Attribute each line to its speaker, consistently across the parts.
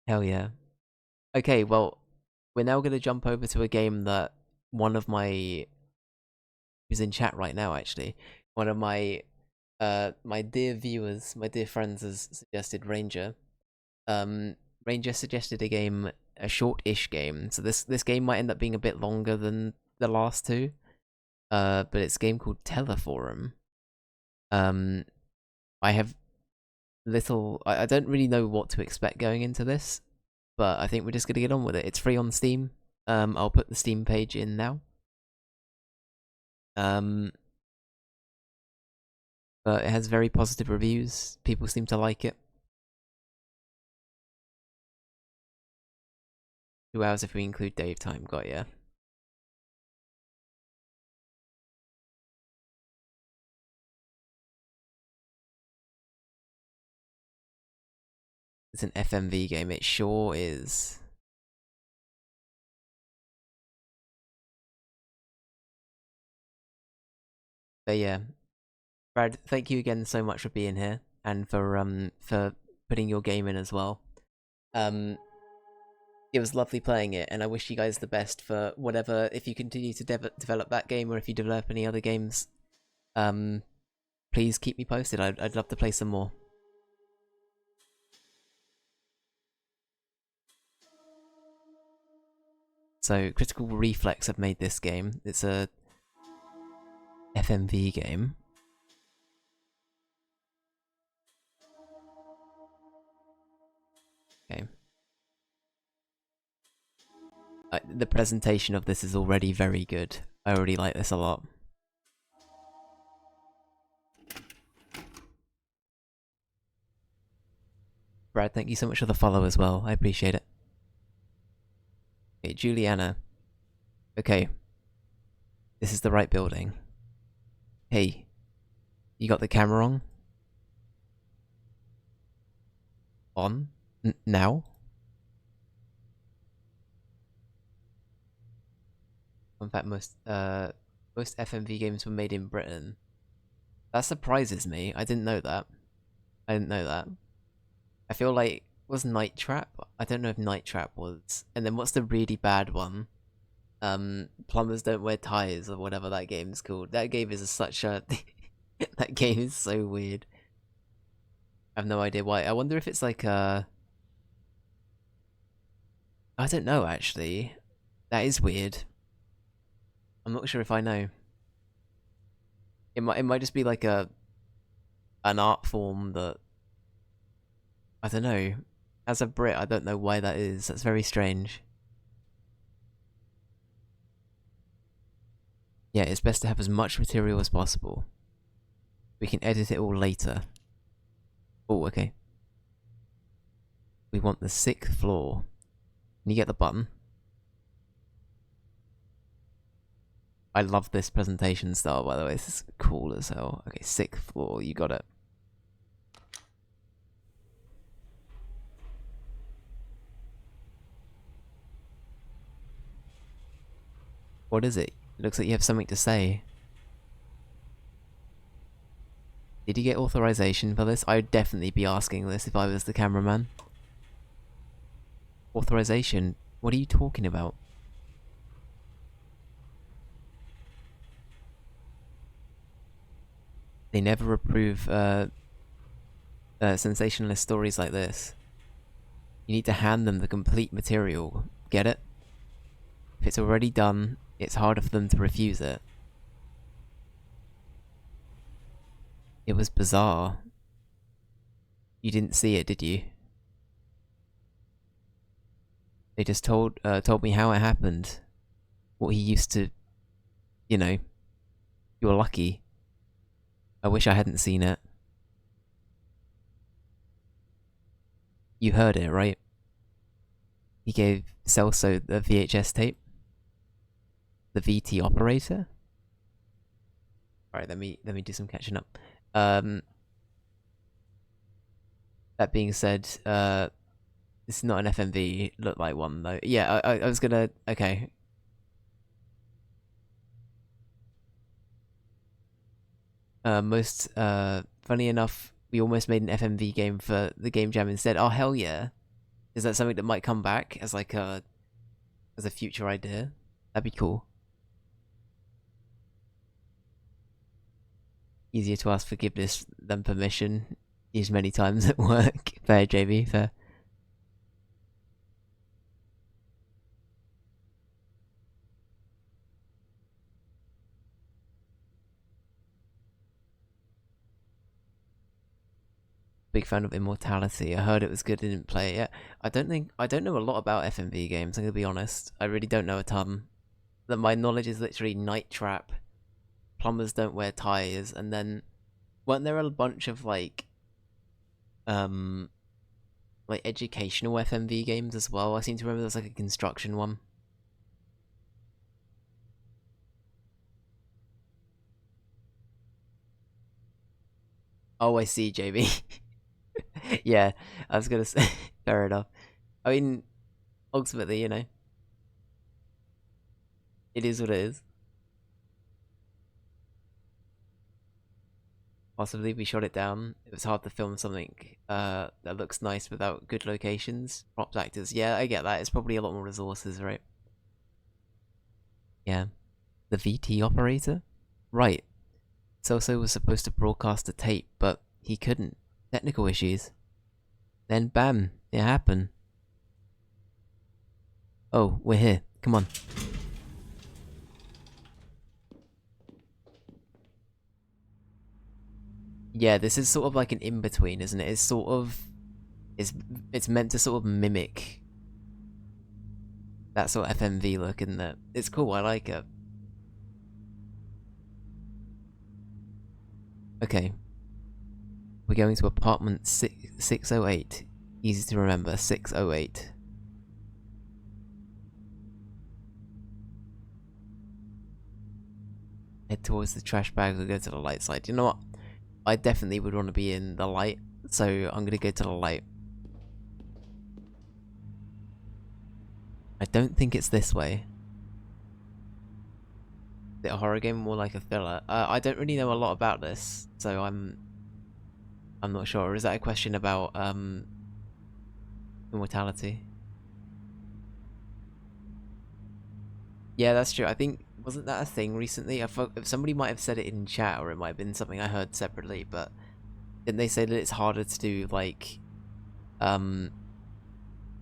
Speaker 1: Hell yeah. Okay, well, we're now going to jump over to a game that one of my who's in chat right now actually. One of my dear viewers, my dear friends has suggested Ranger. Um Ranger suggested a game, a short-ish game. So this game might end up being a bit longer than the last two. But it's a game called Teleforum. Um I have I don't really know what to expect going into this, but I think we're just gonna get on with it. It's free on Steam. I'll put the Steam page in now. Um, but it has very positive reviews. People seem to like it. 2 hours if we include Dave time. Got ya. It's an FMV game. It sure is. But yeah, Brad, thank you again so much for being here and for putting your game in as well. Um, it was lovely playing it, and I wish you guys the best for whatever, if you continue to develop that game or if you develop any other games. Um, please keep me posted. I'd love to play some more. So, Critical Reflex have made this game. It's a FMV game. Okay. The presentation of this is already very good. I already like this a lot. Brad, thank you so much for the follow as well. I appreciate it. Okay, Juliana. Okay. This is the right building. Hey. You got the camera on? On? Now? In fact, most FMV games were made in Britain. That surprises me. I didn't know that. I didn't know that. I feel like, was Night Trap? I don't know if Night Trap was. And then what's the really bad one? Plumbers Don't Wear Ties or whatever that game's called. That game is such a... that game is so weird. I have no idea why. I wonder if it's like I don't know actually. That is weird. I'm not sure if I know. It might just be like an art form that I don't know. As a Brit, I don't know why that is. That's very strange. Yeah, it's best to have as much material as possible. We can edit it all later. Oh, okay. We want the 6th floor. Can you get the button? I love this presentation style, by the way. This is cool as hell. Okay, 6th floor. You got it. What is it? It looks like you have something to say. Did you get authorization for this? I'd definitely be asking this if I was the cameraman. Authorization? What are you talking about? They never approve sensationalist stories like this. You need to hand them the complete material. Get it? If it's already done, it's harder for them to refuse it. It was bizarre. You didn't see it, did you? They just told me how it happened. What he used to... You know. You're lucky. I wish I hadn't seen it. You heard it, right? He gave Celso the VHS tape. The VT operator. Alright, let me do some catching up. That being said, this is not an FMV. Looked like one though. Yeah, I was gonna. Okay. Funny enough, we almost made an FMV game for the Game Jam instead. Oh hell yeah! Is that something that might come back as like a future idea? That'd be cool. Easier to ask forgiveness than permission. Used many times at work. Fair, JB, fair. Big fan of Immortality. I heard it was good, didn't play it yet. I don't know a lot about FMV games, I'm gonna be honest. I really don't know a ton. That my knowledge is literally Night Trap, Plumbers Don't Wear Tires, and then weren't there a bunch of um like educational FMV games as well? I seem to remember there was like a construction one. Oh, I see, JB. Yeah, I was gonna say, fair enough. I mean, ultimately, it is what it is. Possibly we shot it down. It was hard to film something that looks nice without good locations. Props actors, yeah, I get that. It's probably a lot more resources, right? Yeah. The VT operator? Right. Soso was supposed to broadcast a tape, but he couldn't. Technical issues. Then bam, it happened. Oh, we're here. Come on. Yeah, this is sort of like an in-between, isn't it? It's sort of... It's meant to sort of mimic that sort of FMV look, isn't it? It's cool, I like it. Okay. We're going to apartment 608. Easy to remember, 608. Head towards the trash bag or go to the light side. You know what? I definitely would want to be in the light, so I'm gonna go to the light. I don't think it's this way. Is it a horror game, more like a thriller? I don't really know a lot about this, so I'm not sure. Or is that a question about immortality? Yeah, that's true. I think wasn't that a thing recently? Somebody might have said it in chat, or it might have been something I heard separately. But didn't they say that it's harder to do um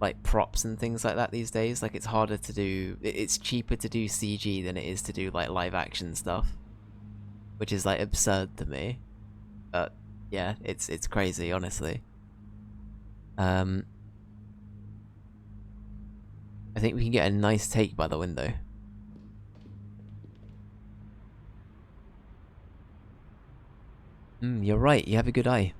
Speaker 1: like props and things like that these days? Like it's harder to do. It's cheaper to do CG than it is to do like live action stuff, which is like absurd to me. But yeah, it's crazy, honestly. Um, I think we can get a nice take by the window. You're right. You have a good eye.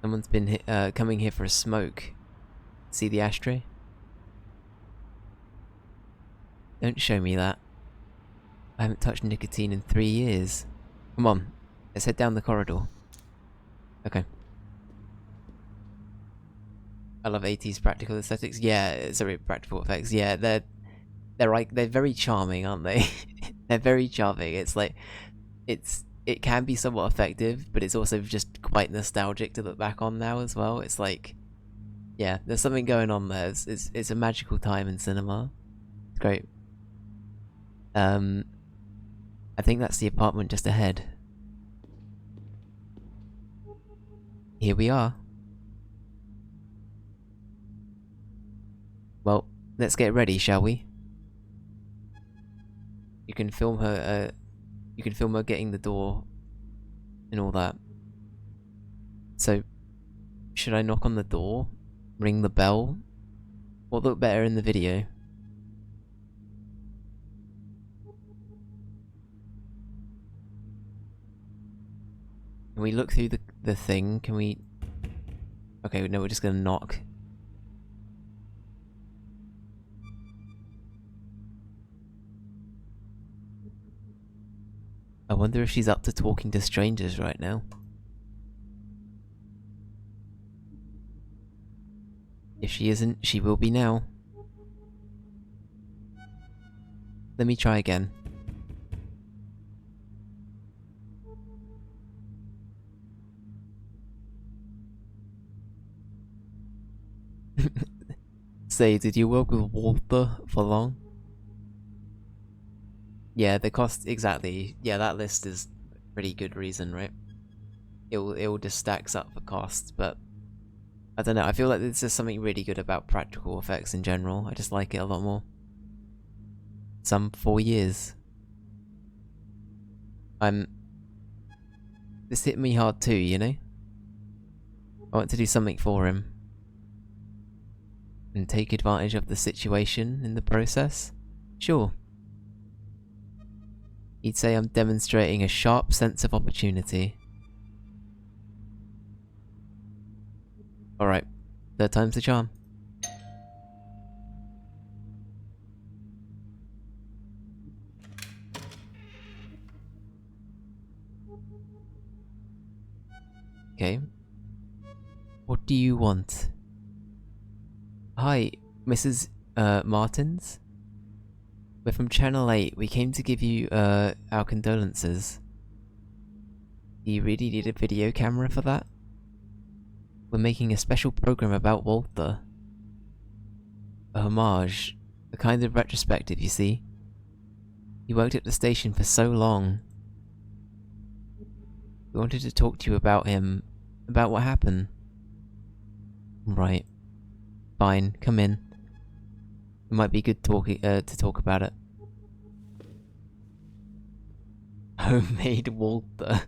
Speaker 1: Someone's been coming here for a smoke. See the ashtray? Don't show me that. I haven't touched nicotine in 3 years. Come on, let's head down the corridor. Okay. I love 80s practical aesthetics. Yeah, sorry, practical effects. Yeah, they're very charming, aren't they? They're very charming. It's like it can be somewhat effective, but it's also just quite nostalgic to look back on now as well. It's like, yeah, there's something going on there. It's a magical time in cinema. It's great. I think that's the apartment just ahead. Here we are. Well, let's get ready, shall we? You can film her. You can film her getting the door and all that. So, should I knock on the door? Ring the bell? What look better in the video? Can we look through the thing? Can we... Okay, no, we're just gonna knock. I wonder if she's up to talking to strangers right now. If she isn't, she will be now. Let me try again. Say, did you work with Walter for long? Yeah, the cost, exactly. Yeah, that list is pretty good reason, right? It all just stacks up for costs, but I don't know, I feel like there's just something really good about practical effects in general. I just like it a lot more. Some 4 years. This hit me hard too, you know? I want to do something for him. And take advantage of the situation in the process? Sure. He'd say I'm demonstrating a sharp sense of opportunity. Alright, third time's the charm. Okay. What do you want? Hi, Mrs. Martins? We're from Channel 8. We came to give you, our condolences. Do you really need a video camera for that? We're making a special program about Walter. A homage. A kind of retrospective, you see. He worked at the station for so long. We wanted to talk to you about him. About what happened. Right. Fine, come in. It might be good to talk about it. Homemade Walter.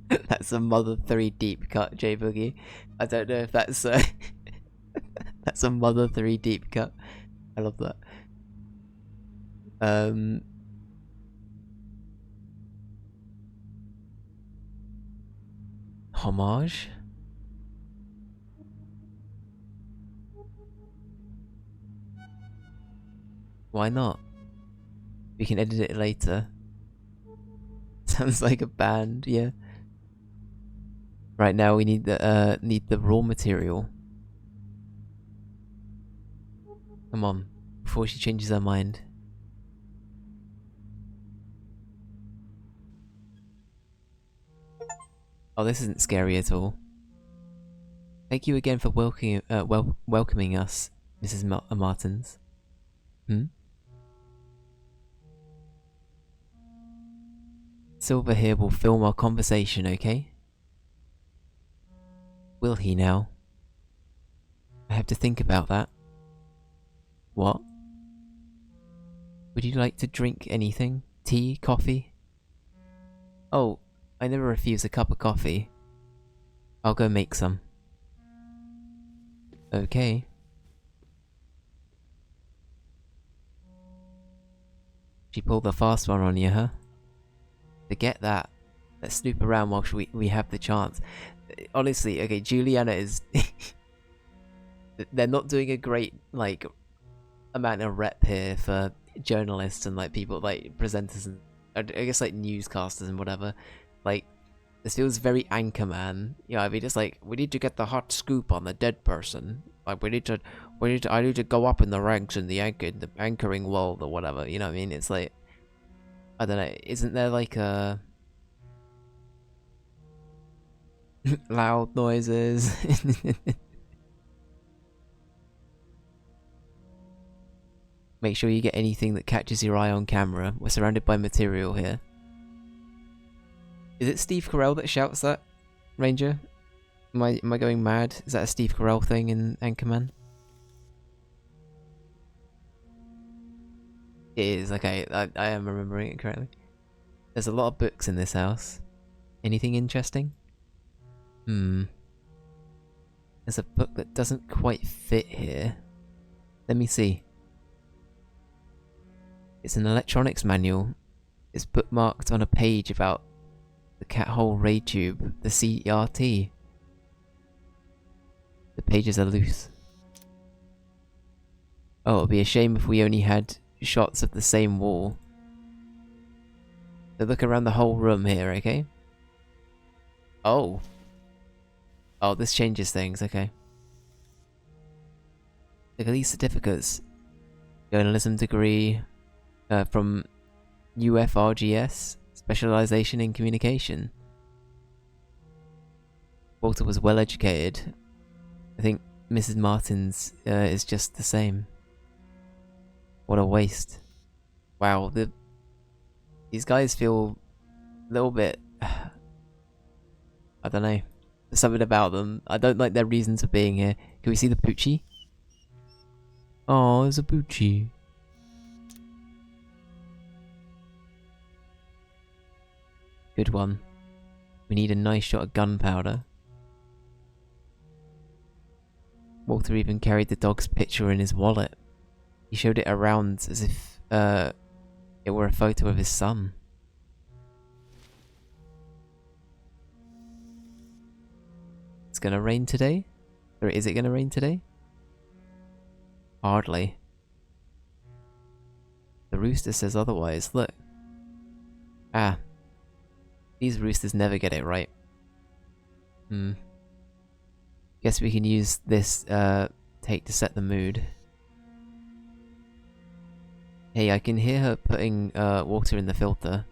Speaker 1: That's a Mother 3 deep cut, J Boogie. I don't know if that's that's a Mother 3 deep cut. I love that. Homage? Why not? We can edit it later. Sounds like a band, yeah. Right now we need the raw material. Come on, before she changes her mind. Oh, this isn't scary at all. Thank you again for welcoming us, Mrs. Martins. Hmm? Silver here will film our conversation, okay? Will he now? I have to think about that. What? Would you like to drink anything? Tea? Coffee? Oh, I never refuse a cup of coffee. I'll go make some. Okay. She pulled the fast one on you, huh? Forget that. Let's snoop around while we have the chance. Honestly, okay, Juliana is... They're not doing a great, like, amount of rep here for journalists and, like, people, like, presenters and... I guess, like, newscasters and whatever. Like, this feels very Anchorman. You know, I mean, it's like, we need to get the hot scoop on the dead person. Like, I need to go up in the ranks in the anchoring world or whatever, you know what I mean? It's like... I don't know, isn't there like a... loud noises? Make sure you get anything that catches your eye on camera. We're surrounded by material here. Is it Steve Carell that shouts that, Ranger? Am I going mad? Is that a Steve Carell thing in Anchorman? It is, okay, I am remembering it correctly. There's a lot of books in this house. Anything interesting? There's a book that doesn't quite fit here. Let me see. It's an electronics manual. It's bookmarked on a page about the cat hole ray tube, the CRT. The pages are loose. Oh, it'd be a shame if we only had shots of the same wall. So look around the whole room here, okay? Oh. Oh, this changes things, okay. Look at these certificates. Journalism degree from UFRGS, specialization in communication. Walter was well educated. I think Mrs. Martin's is just the same. What a waste. Wow, these guys feel a little bit... I don't know. There's something about them. I don't like their reasons for being here. Can we see the Poochie? Oh, there's a Poochie. Good one. We need a nice shot of gunpowder. Walter even carried the dog's picture in his wallet. He showed it around as if it were a photo of his son. It's gonna rain today? Or is it gonna rain today? Hardly. The rooster says otherwise. Look. Ah. These roosters never get it right. Guess we can use this take to set the mood. Hey, I can hear her putting water in the filter.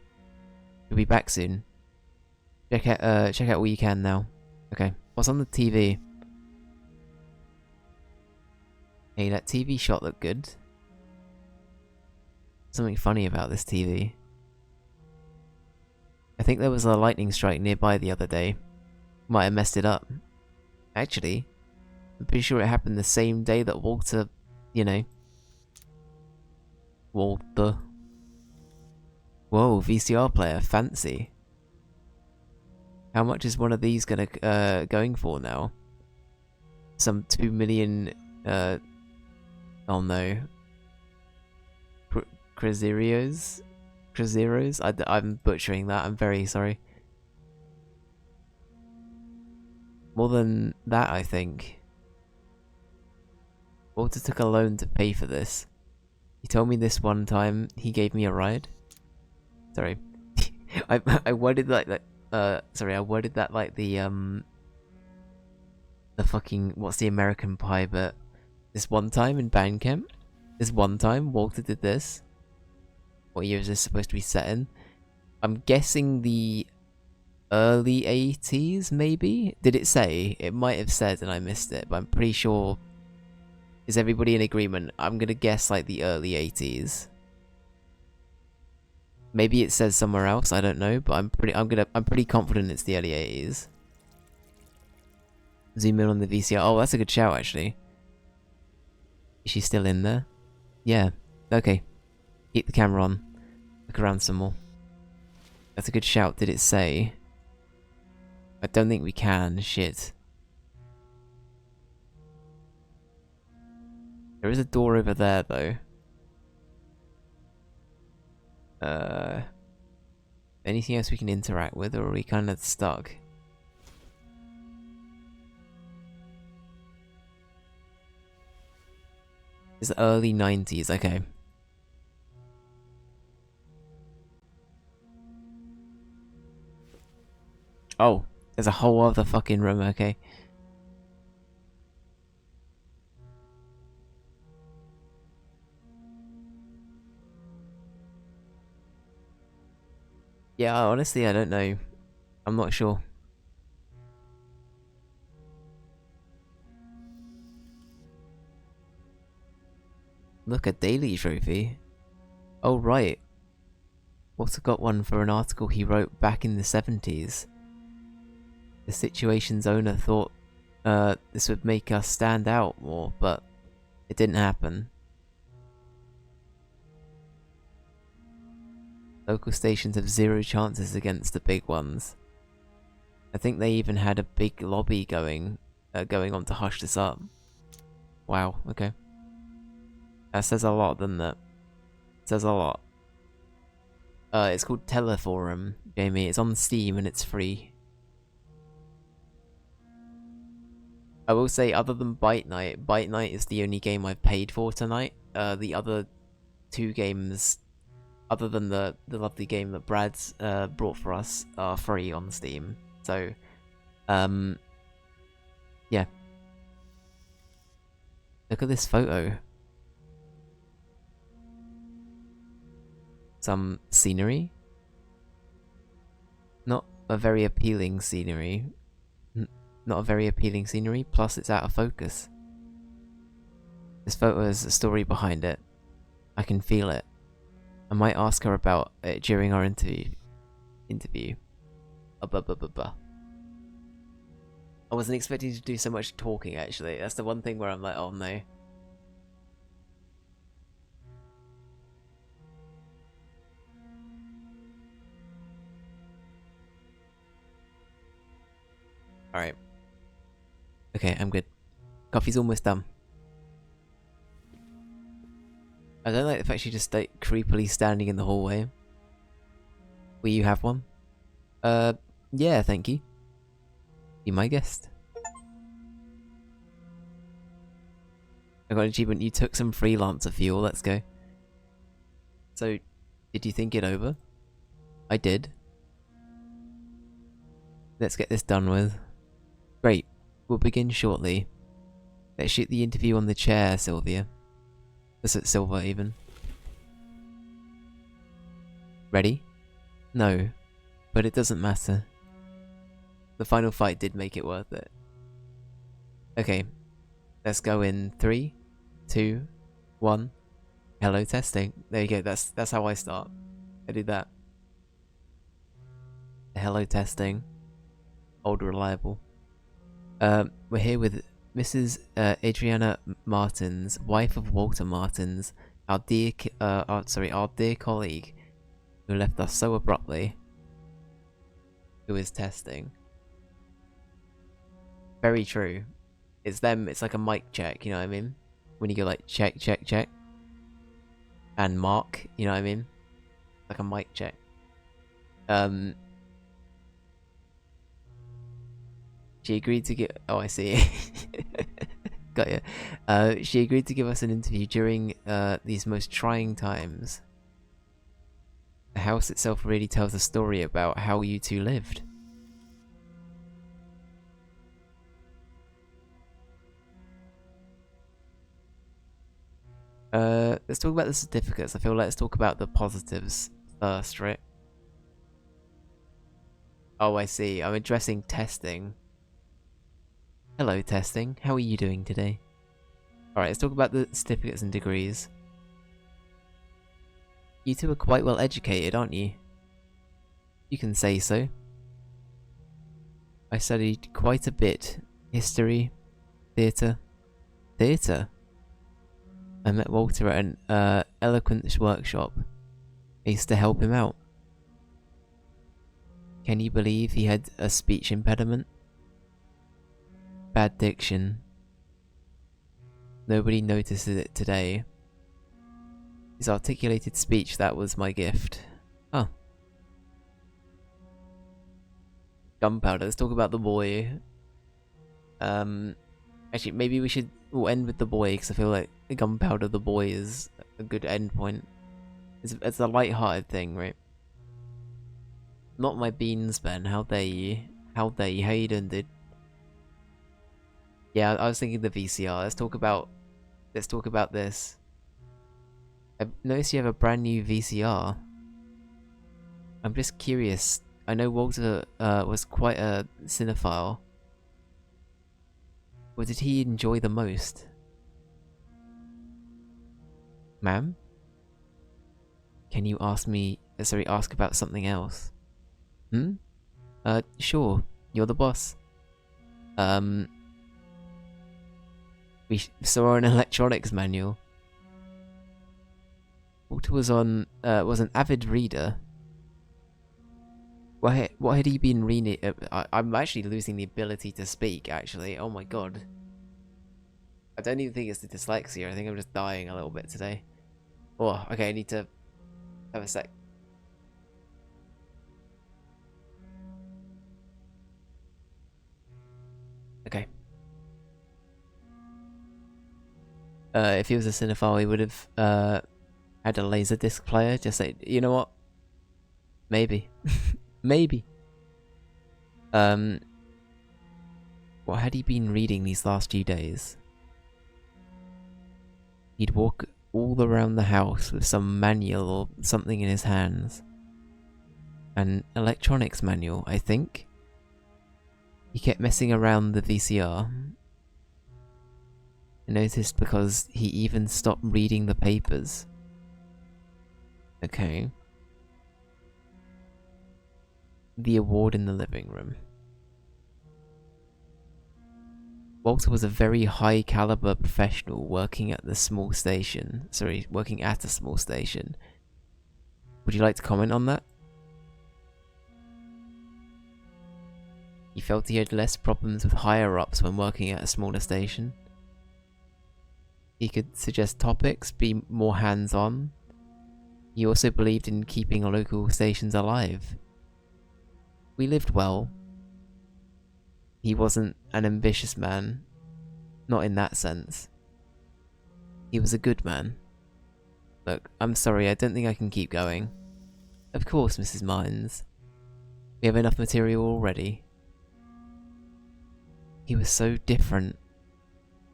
Speaker 1: She'll be back soon. Check out what you can now. Okay, what's on the TV? Hey, that TV shot looked good. Something funny about this TV. I think there was a lightning strike nearby the other day. Might have messed it up. Actually, I'm pretty sure it happened the same day that Walter, you know... Walter. Whoa, VCR player, fancy. How much is one of these going for now? Some 2 million, oh no. Crazeros? I'm butchering that, I'm very sorry. More than that, I think. Walter took a loan to pay for this. He told me this one time he gave me a ride. Sorry. I worded like that, sorry, I worded that like the fucking, what's the American Pie, but this one time in band camp, this one time Walter did this. What year is this supposed to be set in? I'm guessing the early 80s, maybe? Did it say? It might have said and I missed it, but I'm pretty sure... Is everybody in agreement? I'm gonna guess like the early 80s. Maybe it says somewhere else, I don't know, but I'm pretty confident it's the early 80s. Zoom in on the VCR. Oh, that's a good shout actually. Is she still in there? Yeah. Okay. Keep the camera on. Look around some more. That's a good shout. Did it say? I don't think we can. Shit. There is a door over there, though. Anything else we can interact with, or are we kind of stuck? It's the early 90s, okay. Oh, there's a whole other fucking room, okay. Yeah, honestly, I don't know. I'm not sure. Look, a daily trophy. Oh, right. Walter got one for an article he wrote back in the 70s. The situation's owner thought this would make us stand out more, but it didn't happen. Local stations have 0 chances against the big ones. I think they even had a big lobby going on to hush this up. Wow, okay. That says a lot, doesn't it? It says a lot. It's called TELEFORUM, Jamie. It's on Steam and it's free. I will say, other than Bite Night is the only game I've paid for tonight. The other 2 games, other than the lovely game that Brad's brought for us, are free on Steam. So, yeah. Look at this photo. Some scenery. Not a very appealing scenery. Not a very appealing scenery, plus it's out of focus. This photo has a story behind it. I can feel it. I might ask her about it during our interview. I wasn't expecting to do so much talking, actually. That's the one thing where I'm like, oh no. Alright. Okay, I'm good. Coffee's almost done. I don't like the fact she just like creepily standing in the hallway. Will you have one? Yeah, thank you. Be my guest. I got an achievement. You took some freelancer fuel. Let's go. So, did you think it over? I did. Let's get this done with. Great. We'll begin shortly. Let's shoot the interview on the chair, Sylvia. Silver, even. Ready? No. But it doesn't matter. The final fight did make it worth it. Okay. Let's go in 3, 2, 1. Hello, testing. There you go. That's how I start. I do that. Hello, testing. Old Reliable. We're here with Mrs. Adriana Martins, wife of Walter Martins, our dear colleague who left us so abruptly. Who is testing? Very true. It's them. It's like a mic check. You know what I mean? When you go like check, check, check, and mark. You know what I mean? Like a mic check. She agreed to give. Oh, I see. Got you. She agreed to give us an interview during these most trying times. The house itself really tells a story about how you two lived. Let's talk about the certificates. I feel let's talk about the positives first, right? Oh, I see. I'm addressing testing. Hello, testing. How are you doing today? Alright, let's talk about the certificates and degrees. You two are quite well educated, aren't you? You can say so. I studied quite a bit. History, theatre. Theatre? I met Walter at an eloquence workshop. I used to help him out. Can you believe he had a speech impediment? Bad diction. Nobody notices it today. His articulated speech, that was my gift. Oh. Gunpowder, let's talk about the boy. Actually, maybe we'll end with the boy, because I feel like the Gunpowder, the boy, is a good end point. It's a light-hearted thing, right? Not my beans, Ben. How dare you? How dare you? How you doing, dude? Yeah, I was thinking the VCR. Let's talk about this. I noticed you have a brand new VCR. I'm just curious. I know Walter was quite a cinephile. What did he enjoy the most? Ma'am? Can you ask about something else? Hmm? Sure. You're the boss. We saw an electronics manual. Walter was an avid reader. What had he been reading? I'm actually losing the ability to speak, actually. Oh my god. I don't even think it's the dyslexia. I think I'm just dying a little bit today. Oh, okay, I need to have a sec. Okay. If he was a cinephile, he would have had a laser disc player. Just say, you know what? Maybe. Maybe. What had he been reading these last few days? He'd walk all around the house with some manual or something in his hands. An electronics manual, I think. He kept messing around the VCR. I noticed because he even stopped reading the papers. Okay. The award in the living room. Walter was a very high caliber professional working at a small station. Would you like to comment on that? He felt he had less problems with higher-ups when working at a smaller station. He could suggest topics, be more hands-on. He also believed in keeping local stations alive. We lived well. He wasn't an ambitious man. Not in that sense. He was a good man. Look, I'm sorry, I don't think I can keep going. Of course, Mrs. Martins. We have enough material already. He was so different.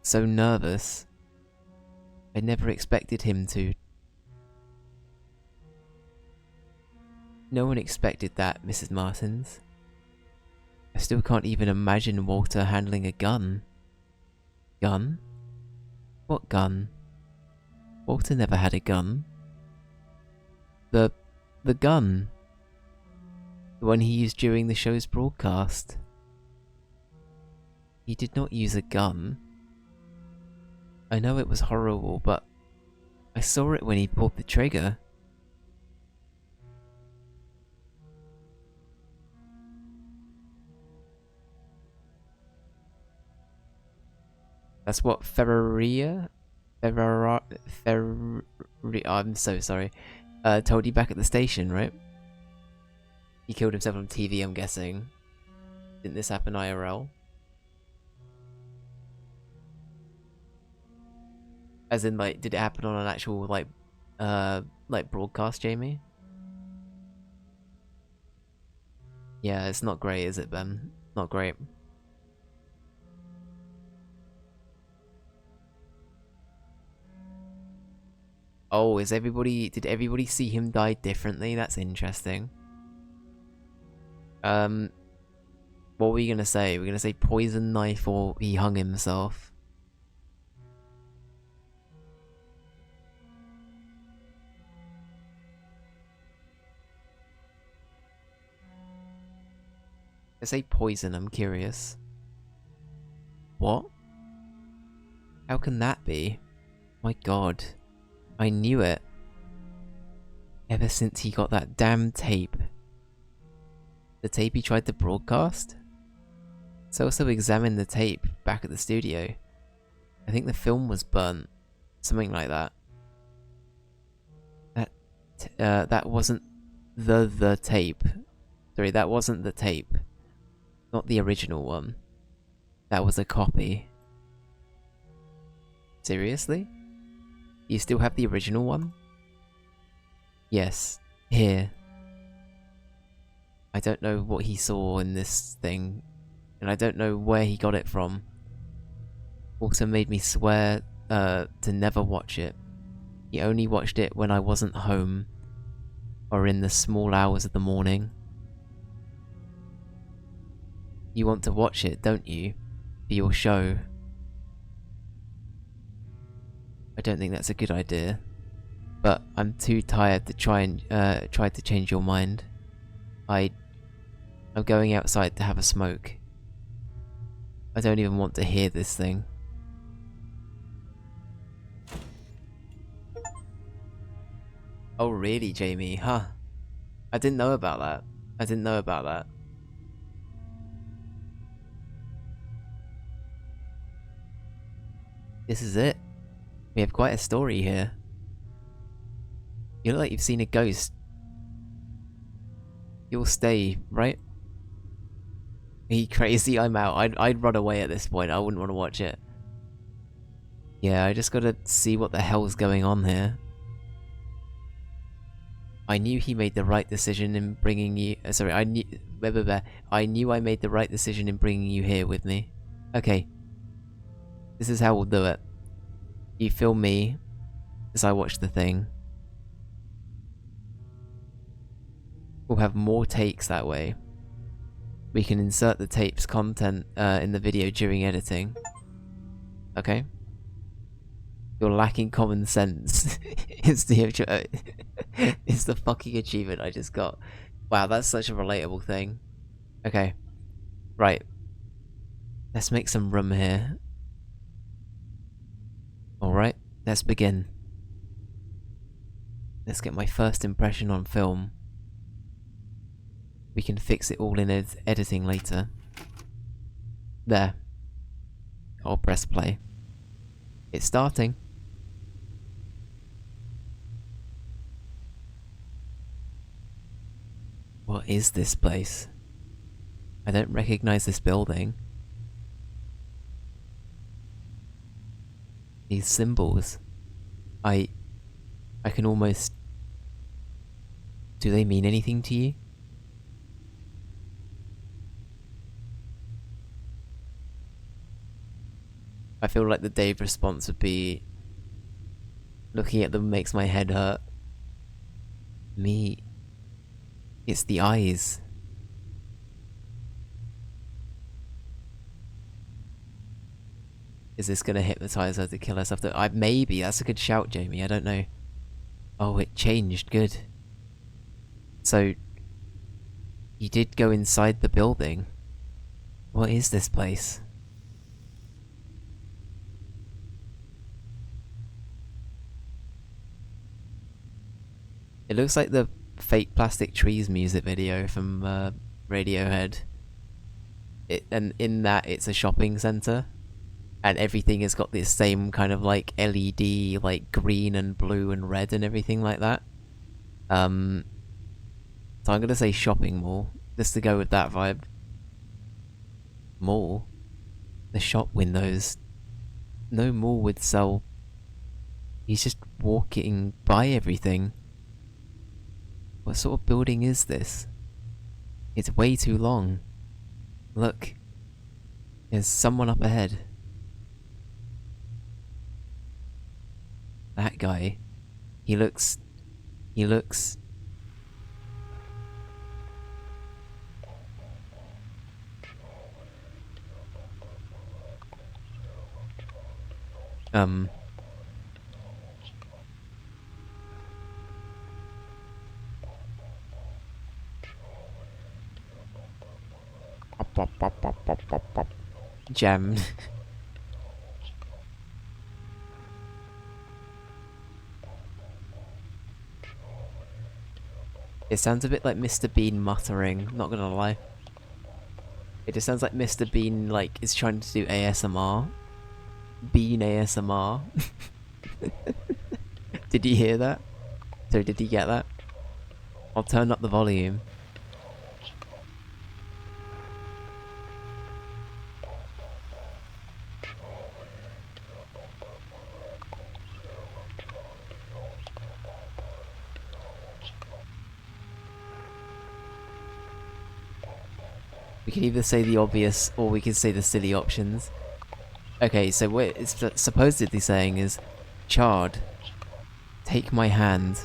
Speaker 1: So nervous. I never expected him to. No one expected that, Mrs. Martins. I still can't even imagine Walter handling a gun. Gun? What gun? Walter never had a gun. The gun. The one he used during the show's broadcast. He did not use a gun. I know it was horrible, but I saw it when he pulled the trigger. That's what I'm so sorry. Told you back at the station, right? He killed himself on TV, I'm guessing. Didn't this happen IRL? As in, like, did it happen on an actual, like broadcast, Jamie? Yeah, it's not great, is it, Ben? Not great. Oh, did everybody see him die differently? That's interesting. What were we gonna say? We're gonna say poison knife or he hung himself. I say poison, I'm curious. What? How can that be? My god. I knew it. Ever since he got that damn tape. The tape he tried to broadcast? So also examined the tape back at the studio. I think the film was burnt. Something like that. That wasn't the tape. Sorry, that wasn't the tape. Not the original one. That was a copy. Seriously? You still have the original one? Yes. Here. I don't know what he saw in this thing. And I don't know where he got it from. Also made me swear to never watch it. He only watched it when I wasn't home. Or in the small hours of the morning. You want to watch it, don't you? For your show. I don't think that's a good idea. But I'm too tired to try to change your mind. I'm going outside to have a smoke. I don't even want to hear this thing. Oh really, Jamie? Huh. I didn't know about that. I didn't know about that. This is it. We have quite a story here. You look like you've seen a ghost. You'll stay, right? Are you crazy? I'm out. I'd run away at this point. I wouldn't want to watch it. Yeah, I just gotta see what the hell's going on here. I knew he made the right decision in bringing you... sorry, I knew... I knew I made the right decision in bringing you here with me. Okay. This is how we'll do it. You film me as I watch the thing. We'll have more takes that way. We can insert the tape's content in the video during editing. Okay? You're lacking common sense. It's it's the fucking achievement I just got. Wow, that's such a relatable thing. Okay. Right. Let's make some room here. Alright, let's begin. Let's get my first impression on film. We can fix it all in editing later. There. I'll press play. It's starting. What is this place? I don't recognize this building. These symbols. I can almost... Do they mean anything to you? I feel like the Dave response would be... Looking at them makes my head hurt. Me... It's the eyes. Is this gonna hypnotize her to kill herself? Maybe. That's a good shout, Jamie. I don't know. Oh, it changed. Good. So... You did go inside the building. What is this place? It looks like the Fake Plastic Trees music video from Radiohead. And in that, it's a shopping centre. And everything has got this same kind of like LED, like green and blue and red and everything like that. So I'm gonna say shopping mall, just to go with that vibe. Mall? The shop windows. No mall would sell... He's just walking by everything. What sort of building is this? It's way too long. Look. There's someone up ahead. That guy. He looks... Jammed. It sounds a bit like Mr. Bean muttering, not gonna lie. It just sounds like Mr. Bean, like, is trying to do ASMR. Bean ASMR. Did you hear that? Sorry, did you get that? I'll turn up the volume. We can either say the obvious, or we can say the silly options. Okay, so what it's supposedly saying is, Chard, take my hand.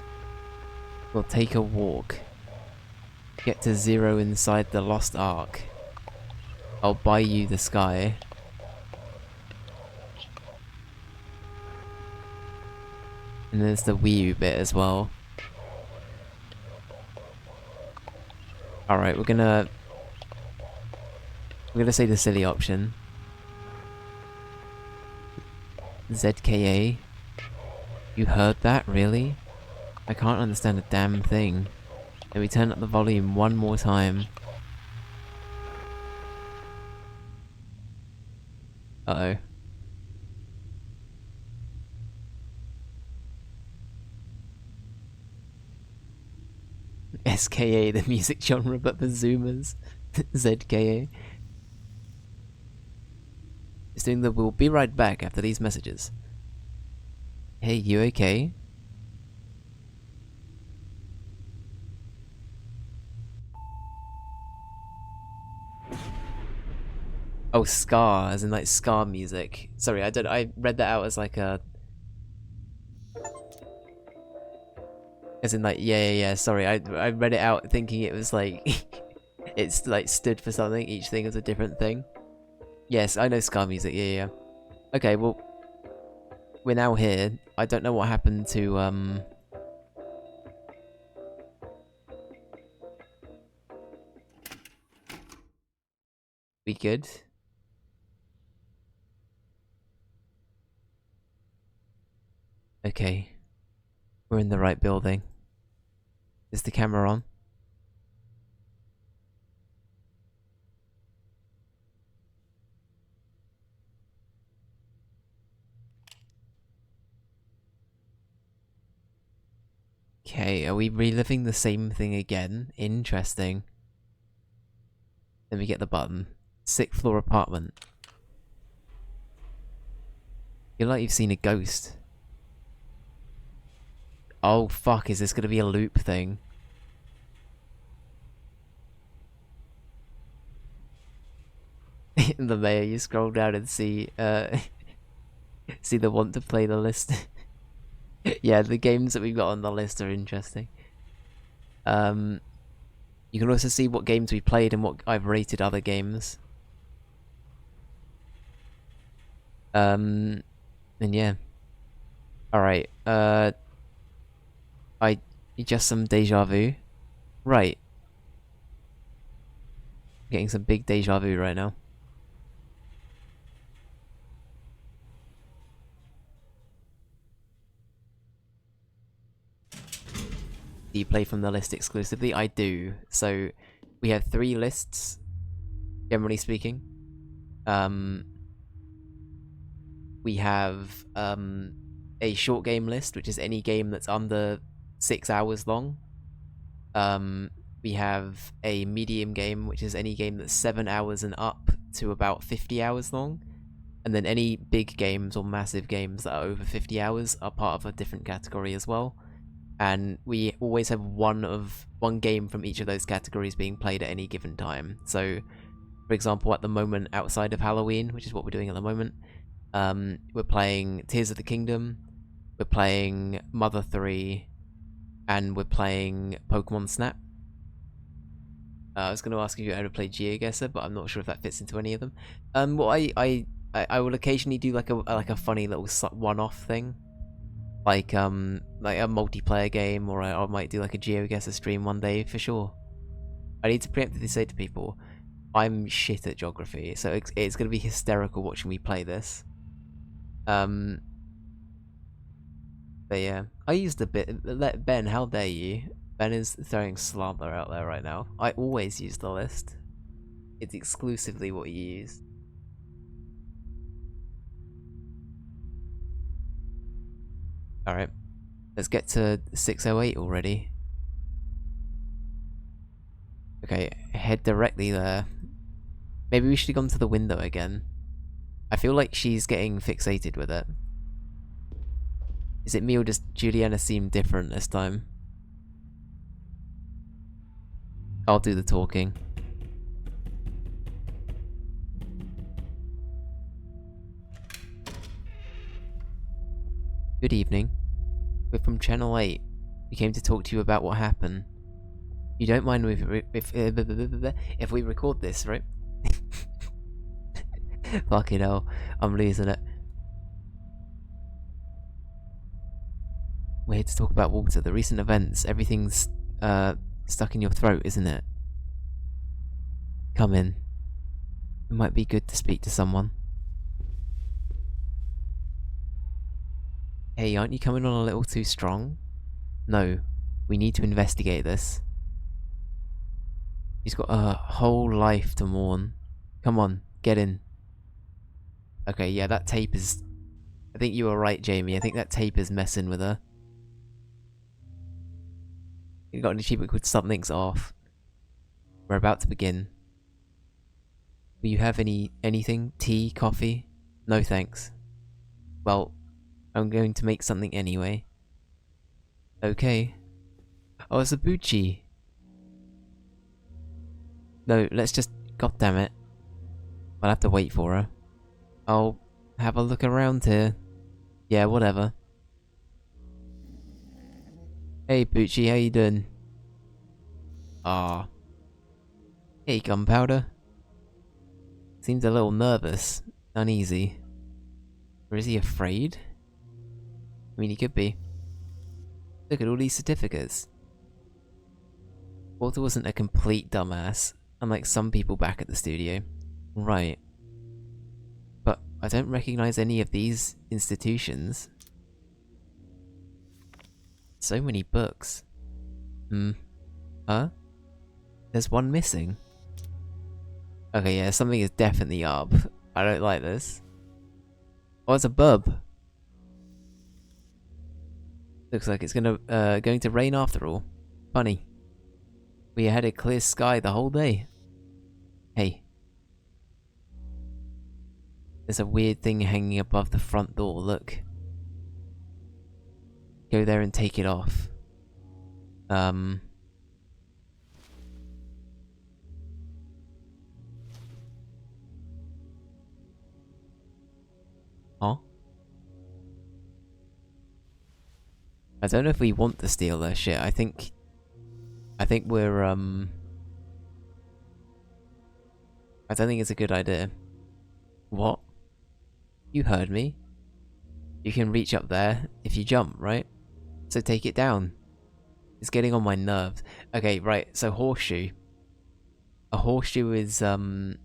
Speaker 1: We'll take a walk. Get to 0 inside the Lost Ark. I'll buy you the sky. And there's the Wii U bit as well. Alright, we're gonna say the silly option. ZKA. You heard that, really? I can't understand a damn thing. Let me turn up the volume one more time. Uh-oh. SKA, the music genre, but for Zoomers. ZKA. It's doing the "we'll be right back" after these messages. Hey, you okay? Oh, ska, as in like ska music. Sorry, I read that out as like a... As in like, yeah, sorry, I read it out thinking it was like... it's like stood for something, each thing is a different thing. Yes, I know ska music, yeah. Okay, well... we're now here. I don't know what happened to, we good? Okay. We're in the right building. Is the camera on? Okay, are we reliving the same thing again? Interesting. Let me get the button. 6th floor apartment. You're like you've seen a ghost. Oh fuck, is this gonna be a loop thing? In the mayor, you scroll down and see see the want to play the list. Yeah, the games that we've got on the list are interesting. You can also see what games we played and what I've rated other games. And yeah. Alright, just some deja vu. Right. Getting some big deja vu right now. Do you play from the list exclusively? I do. So we have 3 lists, generally speaking. We have a short game list, which is any game that's under 6 hours long. We have a medium game, which is any game that's 7 hours and up to about 50 hours long. And then any big games or massive games that are over 50 hours are part of a different category as well. And we always have one game from each of those categories being played at any given time. So, for example, at the moment, outside of Halloween, which is what we're doing at the moment, we're playing Tears of the Kingdom, we're playing Mother 3, and we're playing Pokemon Snap. I was going to ask if you ever played GeoGuessr, but I'm not sure if that fits into any of them. Well, I will occasionally do like a funny little one-off thing, like a multiplayer game, or I might do like a GeoGuessr stream one day for sure. I need to preemptively say to people, I'm shit at geography, so it's going to be hysterical watching me play this. But yeah, I used a bit. Ben, how dare you? Ben is throwing slander out there right now. I always use the list. It's exclusively what you use. Alright, let's get to 608 already. Okay, head directly there. Maybe we should have gone to the window again. I feel like she's getting fixated with it. Is it me or does Juliana seem different this time? I'll do the talking. Good evening. We're from Channel 8. We came to talk to you about what happened. You don't mind if we record this, right? Fucking hell, I'm losing it. We're here to talk about Walter, the recent events. Everything's stuck in your throat, isn't it? Come in. It might be good to speak to someone. Hey, aren't you coming on a little too strong? No, we need to investigate this. She's got a whole life to mourn. Come on, get in. Okay, yeah, that tape is... I think you were right, Jamie. I think that tape is messing with her. You got any achievement called Something's Off. We're about to begin. Will you have anything? Tea? Coffee? No thanks. Well, I'm going to make something anyway. Okay. Oh, it's a Bucci. No, let's just... God damn it. I'll have to wait for her. I'll have a look around here. Yeah, whatever. Hey, Bucci, how you doing? Ah. Hey, Gunpowder. Seems a little nervous. Uneasy. Or is he afraid? I mean, he could be. Look at all these certificates. Walter wasn't a complete dumbass, unlike some people back at the studio. Right. But I don't recognize any of these institutions. So many books. Huh? There's one missing. Okay, yeah, something is definitely up. I don't like this. Oh, it's a bub. Looks like it's going to rain after all. Funny. We had a clear sky the whole day. Hey. There's a weird thing hanging above the front door, look. Go there and take it off. Huh? I don't know if we want to steal their shit. I think we're, I don't think it's a good idea. What? You heard me. You can reach up there if you jump, right? So take it down. It's getting on my nerves. Okay, right, so horseshoe. A horseshoe is, isn't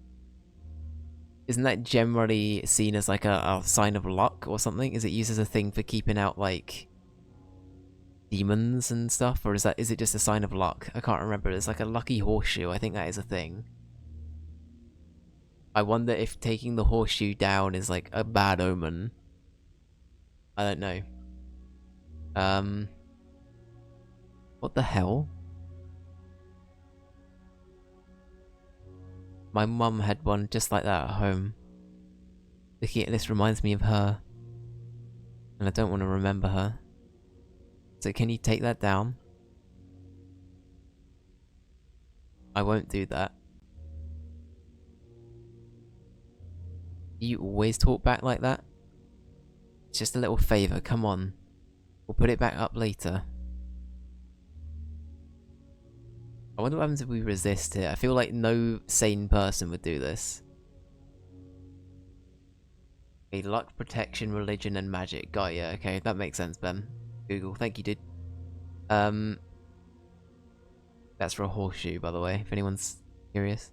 Speaker 1: that generally seen as like a sign of luck or something? Is it used as a thing for keeping out, like, demons and stuff? Or is it just a sign of luck? I can't remember. It's like a lucky horseshoe. I think that is a thing. I wonder if taking the horseshoe down is like a bad omen. I don't know. What the hell? My mum had one just like that at home. Looking at this reminds me of her. And I don't want to remember her. So can you take that down? I won't do that. You always talk back like that? It's just a little favour, come on. We'll put it back up later. I wonder what happens if we resist it. I feel like no sane person would do this. Okay, luck, protection, religion, and magic. Got ya. Okay, that makes sense, Ben. Google. Thank you, dude. That's for a horseshoe, by the way, if anyone's curious.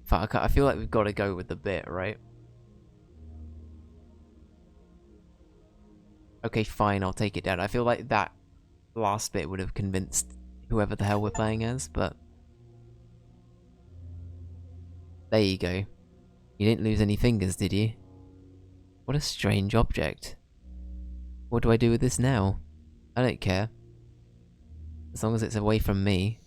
Speaker 1: Fuck, I feel like we've got to go with the bit, right? Okay, fine, I'll take it down. I feel like that last bit would have convinced whoever the hell we're playing as, but... There you go. You didn't lose any fingers, did you? What a strange object. What do I do with this now? I don't care. As long as it's away from me.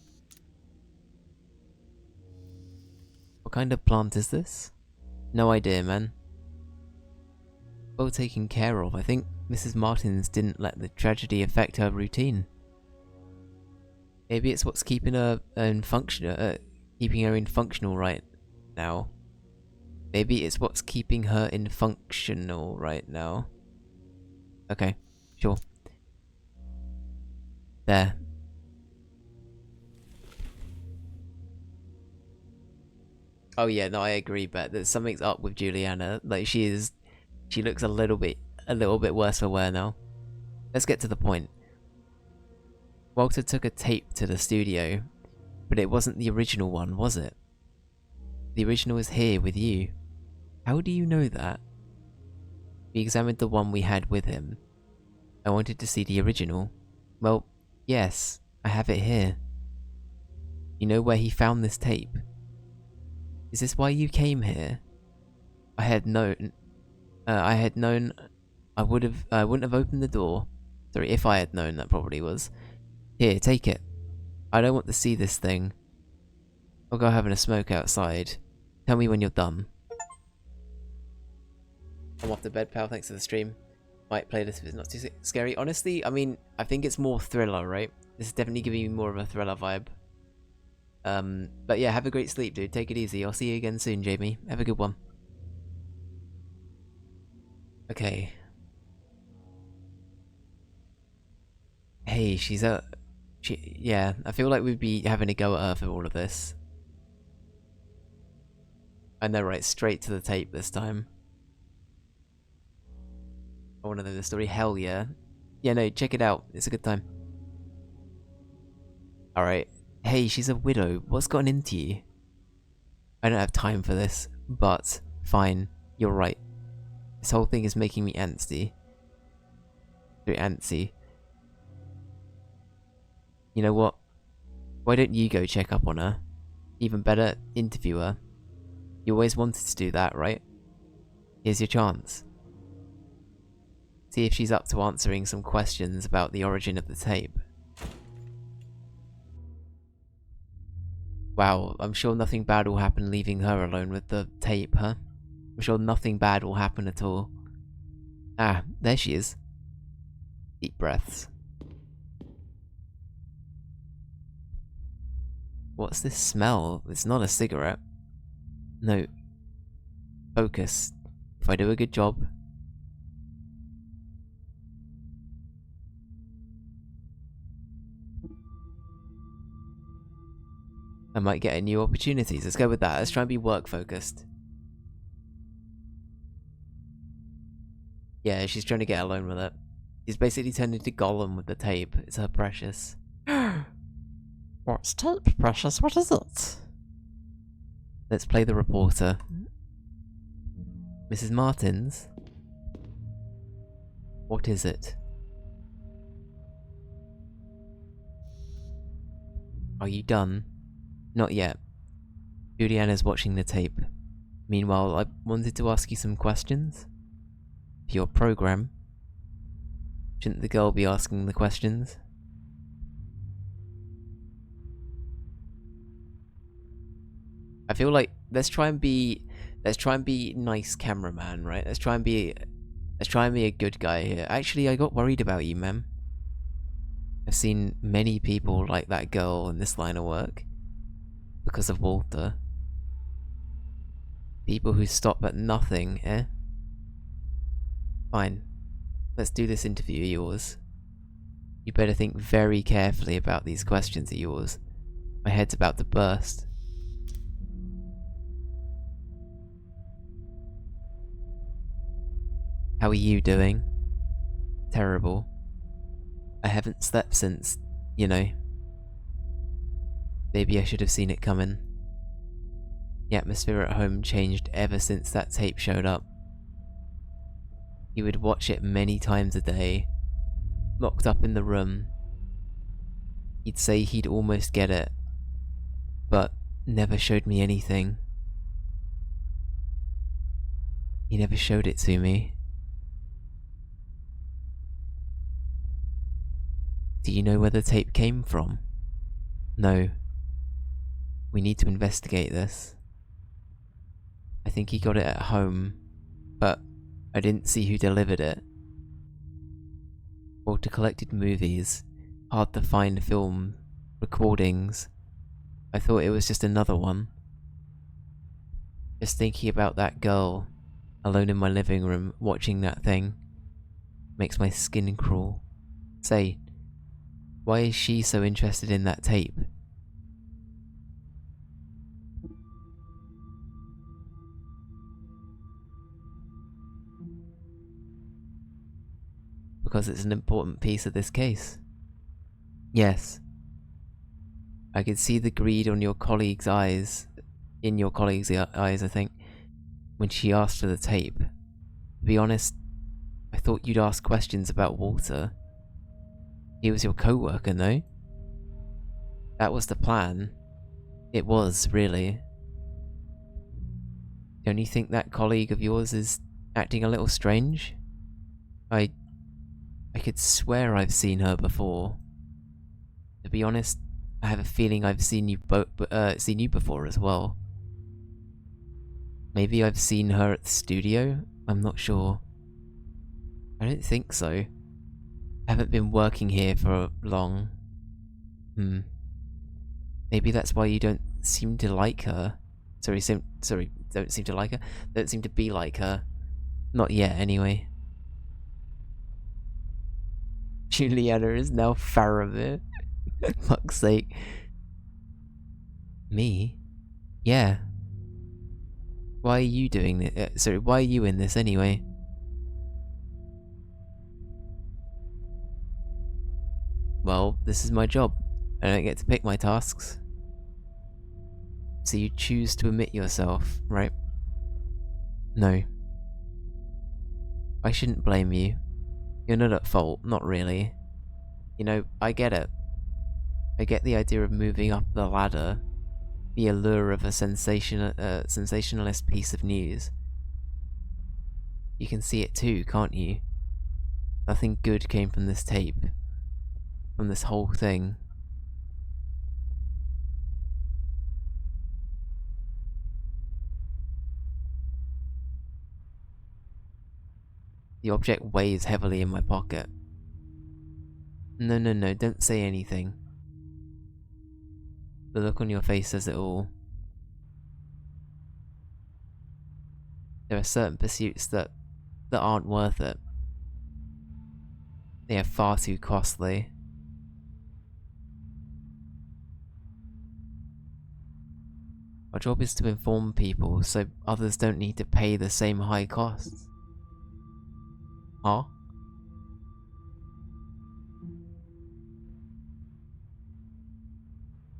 Speaker 1: What kind of plant is this? No idea, man. Well taken care of. I think Mrs. Martins didn't let the tragedy affect her routine. Maybe it's what's keeping her functional right now. Maybe it's what's keeping her functional right now. Okay, sure. There. Oh yeah, no, I agree, but there's something's up with Juliana. Like she looks a little bit worse for wear now. Let's get to the point. Walter took a tape to the studio, but it wasn't the original one, was it? The original is here with you. How do you know that? We examined the one we had with him. I wanted to see the original. Well, yes, I have it here. You know where he found this tape? Is this why you came here? I had known I wouldn't have opened the door. Sorry, if I had known, that probably was. Here, take it. I don't want to see this thing. I'll go having a smoke outside. Tell me when you're done. I'm off to bed, pal. Thanks for the stream. Might play this if it's not too scary. Honestly, I mean, I think it's more thriller, right? This is definitely giving me more of a thriller vibe. But yeah, have a great sleep, dude. Take it easy. I'll see you again soon, Jamie. Have a good one. Okay. Hey, yeah, I feel like we'd be having a go at her for all of this. I know, right? Straight to the tape this time. I want to know the story. Hell yeah. Yeah, no, check it out. It's a good time. Alright. Hey, she's a widow. What's gotten into you? I don't have time for this, but fine. You're right. This whole thing is making me antsy. Very antsy. You know what? Why don't you go check up on her? Even better, interview her. You always wanted to do that, right? Here's your chance. See if she's up to answering some questions about the origin of the tape. Wow, I'm sure nothing bad will happen leaving her alone with the tape, huh? I'm sure nothing bad will happen at all. Ah, there she is. Deep breaths. What's this smell? It's not a cigarette. No. Focus. If I do a good job. I might get new opportunities. Let's go with that. Let's try and be work focused. Yeah, she's trying to get alone with it. She's basically turned into Gollum with the tape. It's her precious.
Speaker 2: What's tape, precious? What is it?
Speaker 1: Let's play the reporter. Mrs. Martins? What is it? Are you done? Not yet. Juliana's watching the tape. Meanwhile, I wanted to ask you some questions. For your program. Shouldn't the girl be asking the questions? I feel like let's try and be nice cameraman, right? Let's try and be a good guy here. Actually, I got worried about you, ma'am. I've seen many people like that girl in this line of work because of Walter. People who stop at nothing, eh? Fine. Let's do this interview of yours. You better think very carefully about these questions of yours. My head's about to burst. How are you doing? Terrible. I haven't slept since, you know. Maybe I should have seen it coming. The atmosphere at home changed ever since that tape showed up. He would watch it many times a day, locked up in the room. He'd say he'd almost get it, but never showed me anything. He never showed it to me. Do you know where the tape came from? No. We need to investigate this. I think he got it at home, but I didn't see who delivered it. Walter collected movies, hard to find film, recordings. I thought it was just another one. Just thinking about that girl, alone in my living room, watching that thing, makes my skin crawl. Say, why is she so interested in that tape? Because it's an important piece of this case. Yes. I could see the greed on your colleague's eyes, in your colleague's eyes, I think, when she asked for the tape. To be honest, I thought you'd ask questions about Walter. He was your co-worker, no? That was the plan. It was, really. Don't you think that colleague of yours is acting a little strange? I could swear I've seen her before. To be honest, I have a feeling I've seen you before as well. Maybe I've seen her at the studio? I'm not sure. I don't think so. I haven't been working here for long. Maybe that's why you don't seem to like her. Don't seem to like her? Don't seem to be like her. Not yet, anyway. Juliana is now Faramir. Fuck's sake. Me? Yeah. Why are you doing this? Why are you in this anyway? well, this is my job. I don't get to pick my tasks. So you choose to omit yourself, right? No. I shouldn't blame you. You're not at fault, not really. You know, I get it. I get the idea of moving up the ladder, the allure of a sensationalist piece of news. You can see it too, can't you? Nothing good came from this tape. From this whole thing. The object weighs heavily in my pocket. No, no, no, don't say anything. The look on your face says it all. There are certain pursuits that aren't worth it. They are far too costly. Our job is to inform people so others don't need to pay the same high costs. Huh?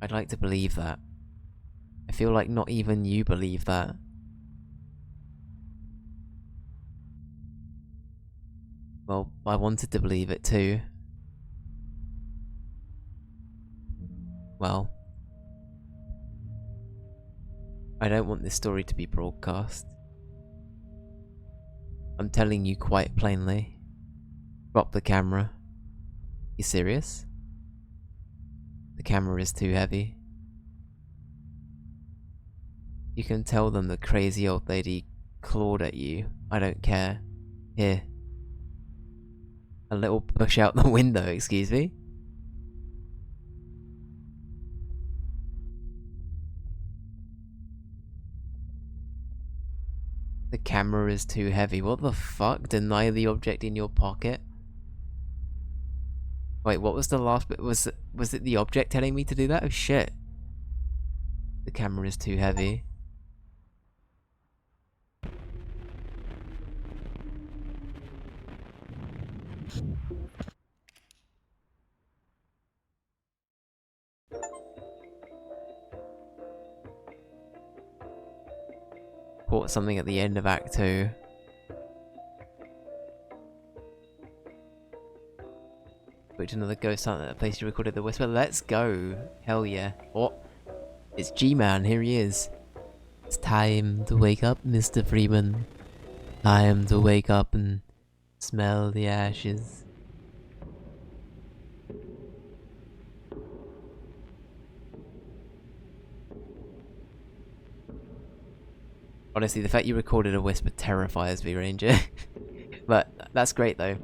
Speaker 1: I'd like to believe that. I feel like not even you believe that. Well, I wanted to believe it too. Well, I don't want this story to be broadcast. I'm telling you quite plainly. Drop the camera. You serious? The camera is too heavy. You can tell them the crazy old lady clawed at you. I don't care. Here. A little push out the window, excuse me? The camera is too heavy. What the fuck? Deny the object in your pocket? Wait, what was the last bit? Was it the object telling me to do that? Oh shit. The camera is too heavy. Caught something at the end of Act 2. Which another ghost hunt at the place you recorded the whisper. Let's go. Hell yeah. Oh, it's G-Man. Here he is. It's time to wake up, Mr. Freeman. Time to wake up and smell the ashes. Honestly, the fact you recorded a whisper terrifies me, Ranger. But that's great though.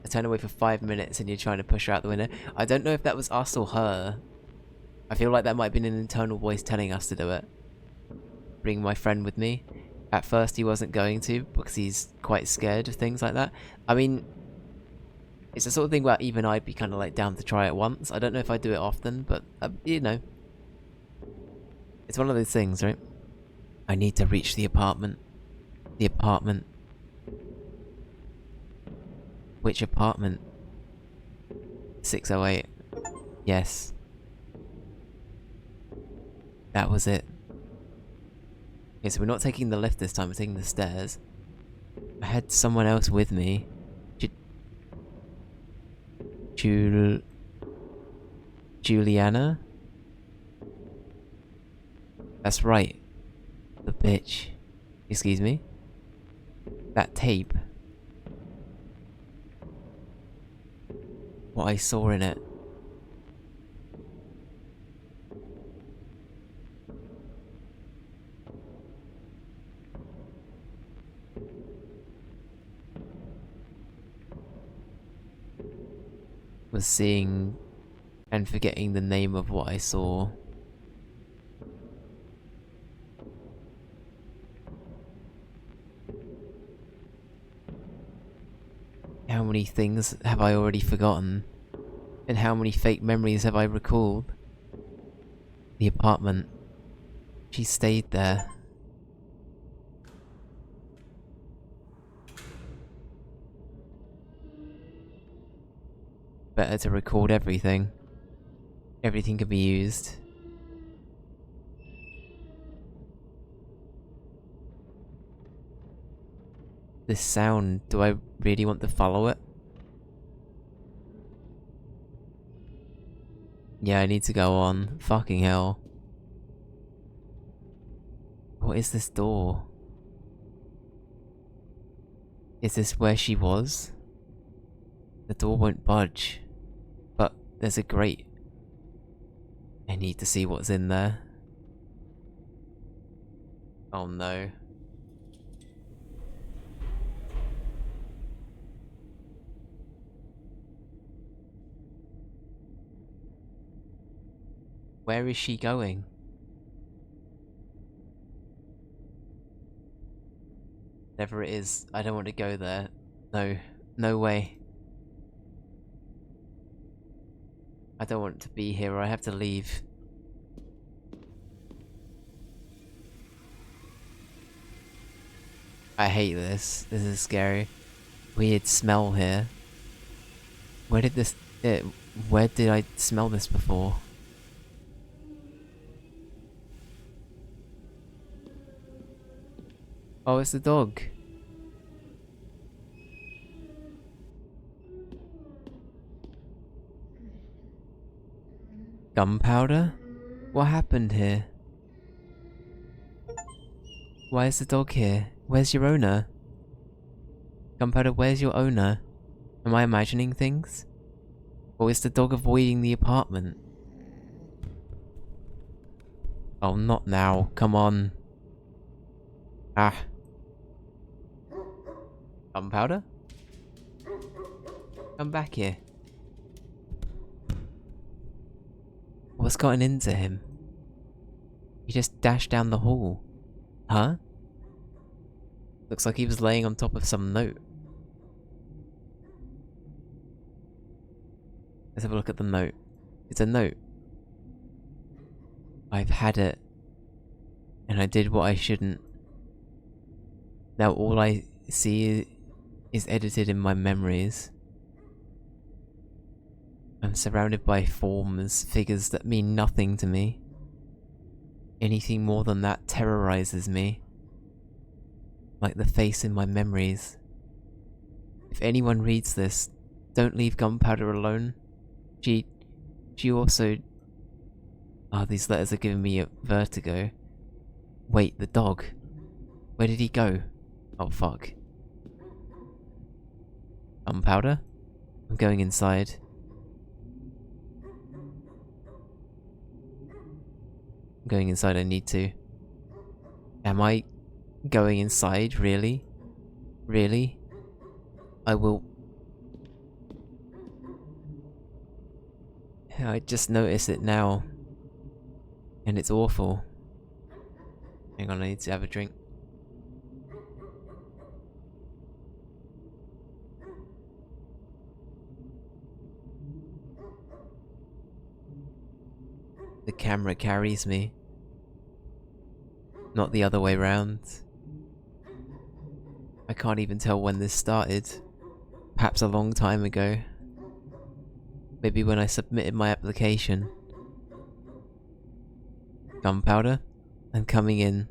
Speaker 1: I turned away for 5 minutes and you're trying to push her out the window. I don't know if that was us or her. I feel like that might have been an internal voice telling us to do it. Bring my friend with me. At first he wasn't going to because he's quite scared of things like that. I mean, it's the sort of thing where even I'd be kind of like down to try it once. I don't know if I do it often, but you know. It's one of those things, right? I need to reach the apartment. The apartment. Which apartment? 608. Yes. That was it. Okay, so we're not taking the lift this time, we're taking the stairs. I had someone else with me. Juliana? That's right. The bitch. Excuse me? That tape. What I saw in it. Was seeing and forgetting the name of what I saw. How many things have I already forgotten? And how many fake memories have I recalled? The apartment. She stayed there. Better to record everything. Everything can be used. This sound, do I really want to follow it? Yeah, I need to go on. Fucking hell. What is this door? Is this where she was? The door won't budge. But there's a grate. I need to see what's in there. Oh no. Where is she going? Whatever it is, I don't want to go there. No. No way. I don't want to be here, or I have to leave. I hate this. This is scary. Weird smell here. Where did this... where did I smell this before? Oh, it's the dog. Gunpowder? What happened here? Why is the dog here? Where's your owner? Gunpowder, where's your owner? Am I imagining things? Or is the dog avoiding the apartment? Oh, not now. Come on. Ah. Gunpowder? Come back here. What's gotten into him? He just dashed down the hall. Huh? Looks like he was laying on top of some note. Let's have a look at the note. It's a note. I've had it. And I did what I shouldn't. Now all I see is edited in my memories. I'm surrounded by forms, figures that mean nothing to me. Anything more than that terrorizes me. Like the face in my memories. If anyone reads this, don't leave Gunpowder alone. She also... Oh, these letters are giving me a vertigo. Wait, the dog. Where did he go? Oh, fuck. Gunpowder? I'm going inside. I'm going inside, I need to. Am I going inside? Really? Really? I will... I just noticed it now. And it's awful. Hang on, I need to have a drink. The camera carries me. Not the other way round. I can't even tell when this started. Perhaps a long time ago. Maybe when I submitted my application. Gunpowder? I'm coming in.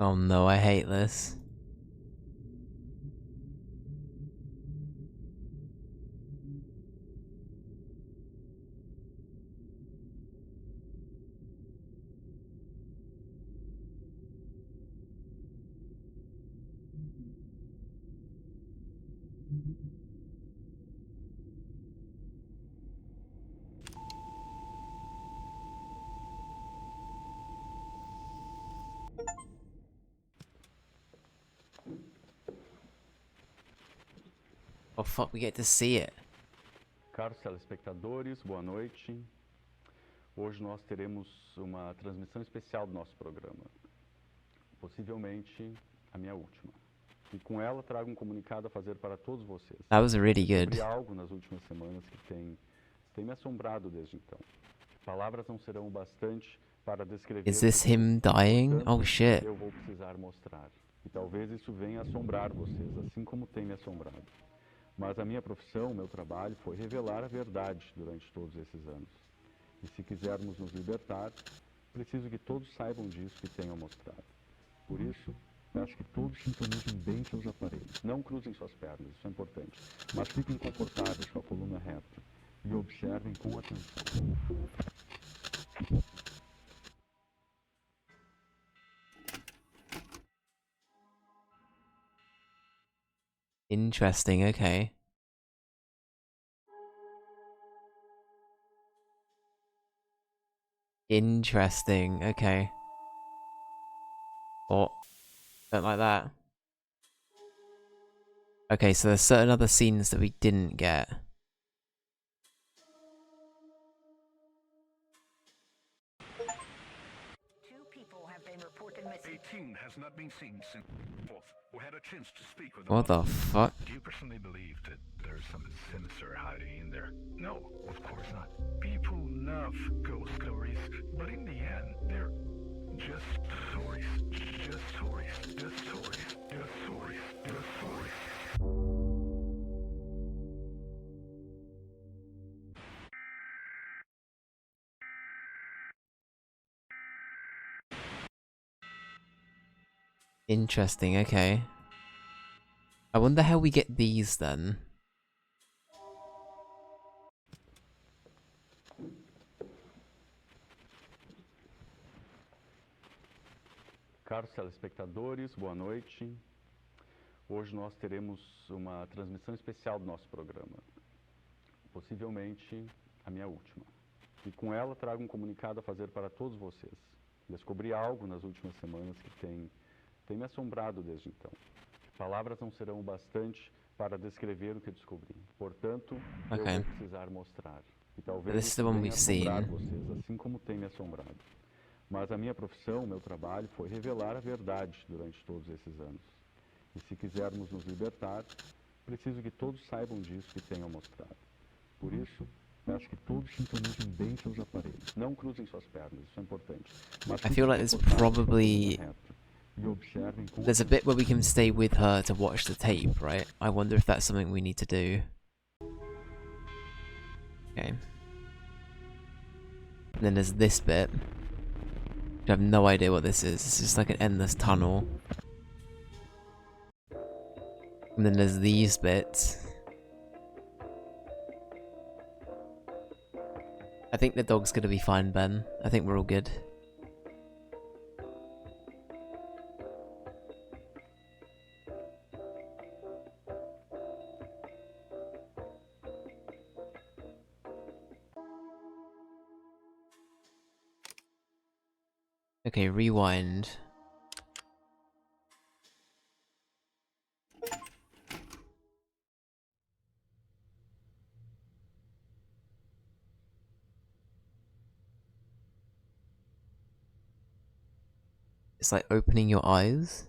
Speaker 1: Oh no, I hate this. Oh fuck, we get to see it.
Speaker 3: Caros telespectadores, boa noite. Hoje nós teremos uma transmissão especial do nosso programa. Possivelmente a minha última. E com ela trago um comunicado a fazer para todos vocês.
Speaker 1: That was really good.
Speaker 3: Sobre algo nas últimas semanas que tem me assombrado desde então. Palavras não serão o bastante para descrever.
Speaker 1: Is this him dying?
Speaker 3: Portanto,
Speaker 1: Oh shit.
Speaker 3: eu vou precisar mostrar. E talvez isso venha assombrar vocês, assim como tem me assombrado. Mas a minha profissão, o meu trabalho, foi revelar a verdade durante todos esses anos. E se quisermos nos libertar, preciso que todos saibam disso que tenho a mostrar. Por isso, peço que todos sintonizem bem seus aparelhos. Não cruzem suas pernas, isso é importante. Mas fiquem confortáveis com a coluna reta. E observem com atenção.
Speaker 1: Interesting, okay. Interesting, okay. Oh, don't like that. Okay, so there's certain other scenes that we didn't get.
Speaker 4: Two people have been reported missing.
Speaker 5: 18 has not been seen since 4th. We had a chance to speak with
Speaker 1: What the fuck?
Speaker 5: Do you personally believe that there's something sinister hiding in there? No, of course not. People love ghost stories, but in the end, they're just stories. Just stories. Just stories. Just stories. Just stories.
Speaker 1: Interesting, okay. I wonder how we get these then.
Speaker 3: Caros telespectadores, boa noite. Hoje nós teremos uma transmissão especial do nosso programa. Possivelmente a minha última. E com ela trago um comunicado a fazer para todos vocês. Descobri algo nas últimas semanas que tem me assombrado desde então. Palavras não serão o bastante para descrever o que descobri. Portanto, eu
Speaker 1: Okay.
Speaker 3: vou precisar mostrar. E talvez
Speaker 1: This is the
Speaker 3: isso
Speaker 1: one
Speaker 3: venha
Speaker 1: we've seen.
Speaker 3: assombrar vocês, assim como tem me assombrado. Mas a minha profissão, o meu trabalho, foi revelar a verdade durante todos esses anos. E se quisermos nos libertar, preciso que todos saibam disso que tenho a mostrar. Por isso, peço que todos sintonizem bem seus aparelhos. Não cruzem suas pernas, isso é importante. Mas
Speaker 1: I feel like there's probably...
Speaker 3: E observem com
Speaker 1: There's a bit where we can stay with her to watch the tape, right? I wonder if that's something we need to do. Okay. And then there's this bit. I have no idea what this is. It's just like an endless tunnel. And then there's these bits. I think the dog's gonna be fine, Ben. I think we're all good. Okay, rewind. It's like opening your eyes.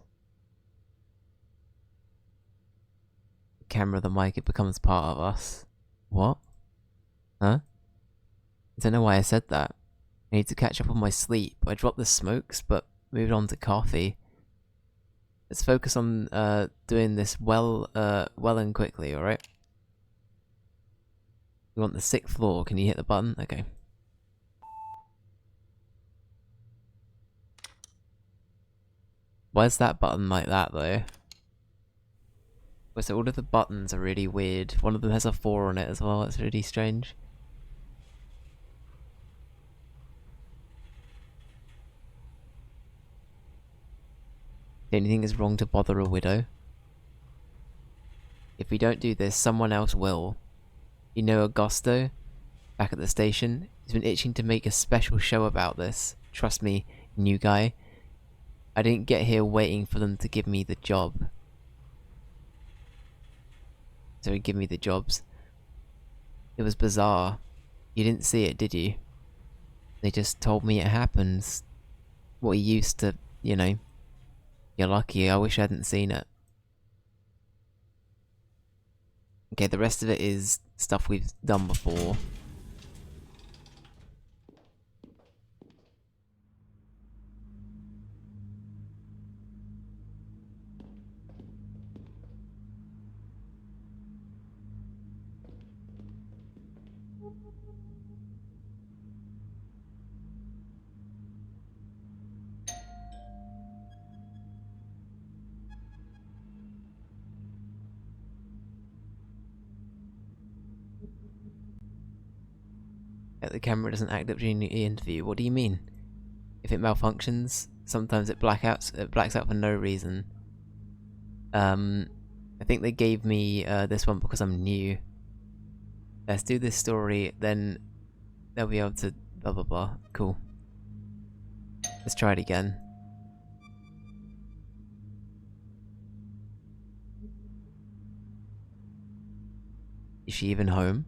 Speaker 1: The camera, the mic, it becomes part of us. What? Huh? I don't know why I said that. I need to catch up on my sleep. I dropped the smokes, but moved on to coffee. Let's focus on doing this well and quickly, alright? We want the 6th floor. Can you hit the button? Okay. Why is that button like that, though? So all of the buttons are really weird. One of them has a 4 on it as well. It's really strange. The only thing is wrong to bother a widow. If we don't do this, someone else will. You know Augusto? Back at the station? He's been itching to make a special show about this. Trust me, new guy. I didn't get here waiting for them to give me the job. so he'd give me the jobs. It was bizarre. You didn't see it, did you? They just told me it happens. What he used to, you know. You're lucky, I wish I hadn't seen it. Okay, the rest of it is stuff we've done before. The camera doesn't act up during the interview. What do you mean? If it malfunctions, sometimes it blacks out for no reason. I think they gave me this one because I'm new. Let's do this story, then they'll be able to blah blah blah. Cool. Let's try it again. Is she even home?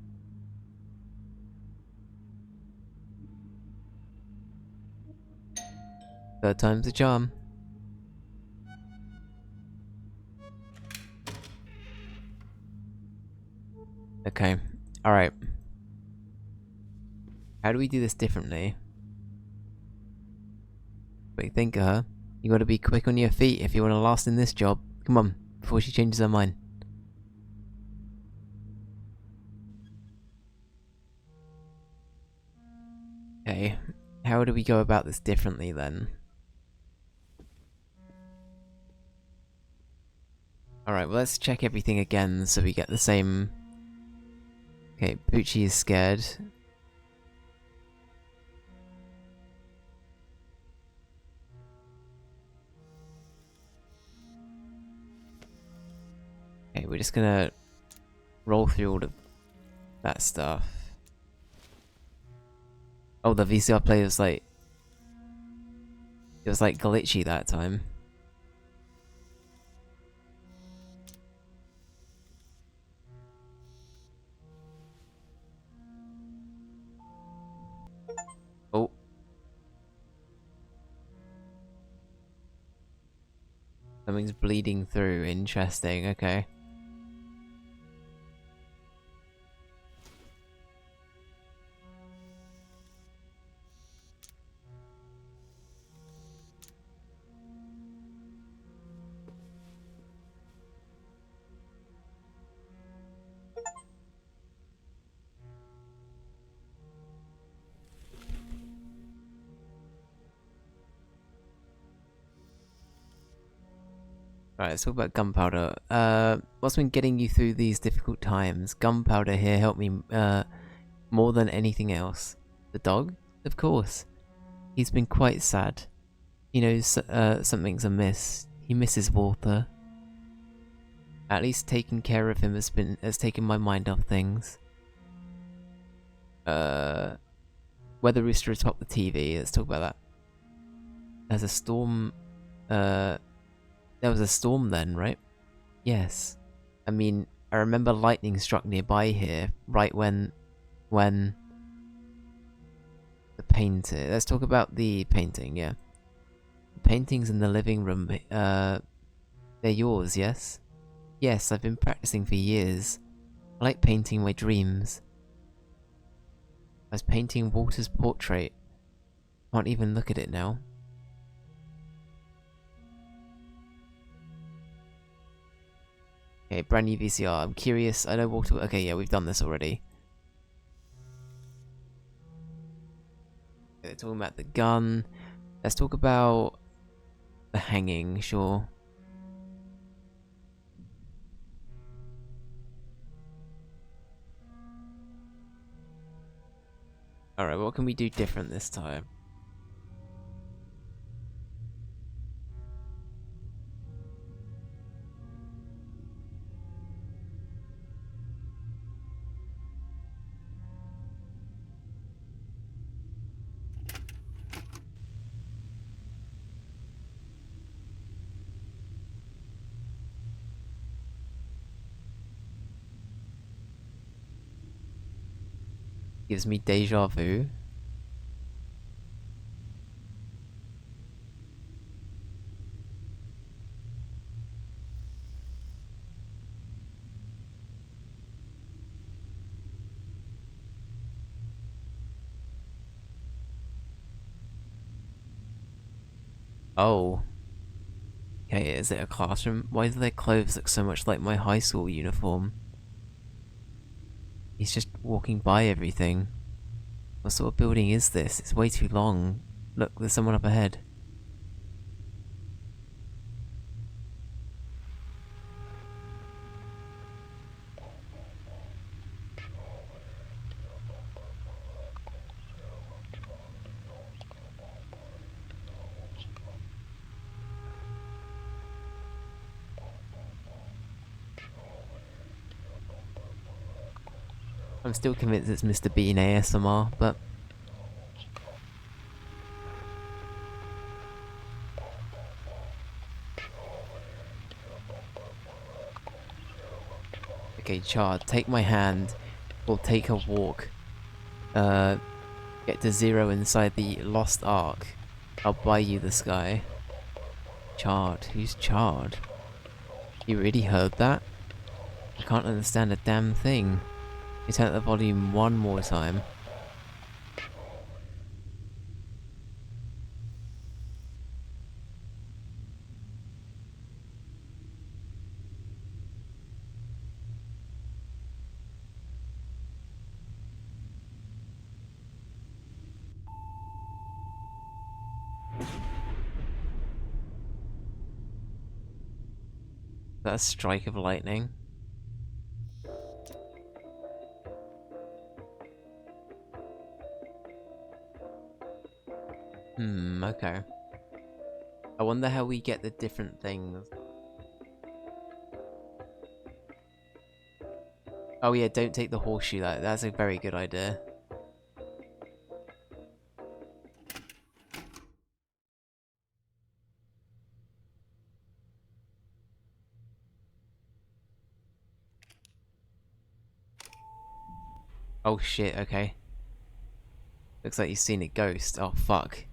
Speaker 1: Third time's a charm. Okay. Alright. How do we do this differently? Quick thinker, huh? You gotta be quick on your feet if you wanna last in this job. Come on, before she changes her mind. Okay. How do we go about this differently then? Alright, well let's check everything again so we get the same... Okay, Poochie is scared. Okay, we're just gonna roll through all of that stuff. Oh, the VCR player was like... It was like glitchy that time. Oh. Something's bleeding through. Interesting, okay. Alright, let's talk about gunpowder. What's been getting you through these difficult times? Gunpowder here helped me more than anything else. The dog? Of course. He's been quite sad. He knows something's amiss. He misses water. At least taking care of him has taken my mind off things. Weather rooster atop the TV. Let's talk about that. There's a storm. There was a storm then, right? Yes. I mean, I remember lightning struck nearby here, right when the painting. Let's talk about the painting, yeah. The paintings in the living room, they're yours, yes? Yes, I've been practicing for years. I like painting my dreams. I was painting Walter's portrait. Can't even look at it now. Okay, brand new VCR. I'm curious. I know Walter... Okay, yeah, we've done this already. Okay, talking about the gun. Let's talk about the hanging, sure. Alright, what can we do different this time? Gives me deja vu. Oh. Okay, is it a classroom? Why do their clothes look so much like my high school uniform? He's just walking by everything. What sort of building is this? It's way too long. Look, there's someone up ahead. I'm still convinced it's Mr. Bean ASMR, but... Okay, Chard, take my hand. We'll take a walk. Get to 0 inside the Lost Ark. I'll buy you the sky. Chard? Who's Chard? You really heard that? I can't understand a damn thing. You turn up the volume one more time. That a strike of lightning? Okay. I wonder how we get the different things. Oh yeah, don't take the horseshoe, that's a very good idea. Oh shit, okay. Looks like you've seen a ghost. Oh fuck.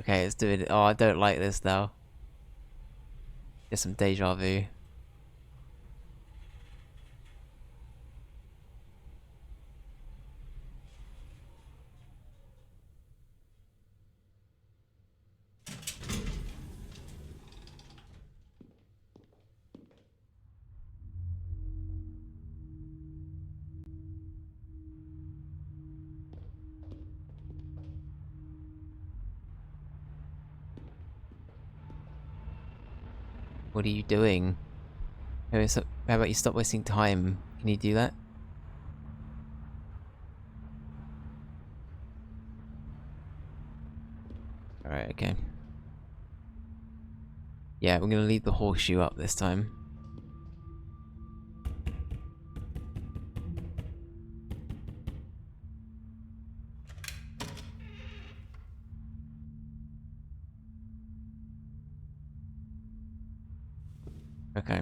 Speaker 1: Okay, let's do it. Oh, I don't like this now. Get some deja vu. What are you doing? How about you stop wasting time? Can you do that? Alright, okay. Yeah, we're gonna leave the horseshoe up this time. Okay.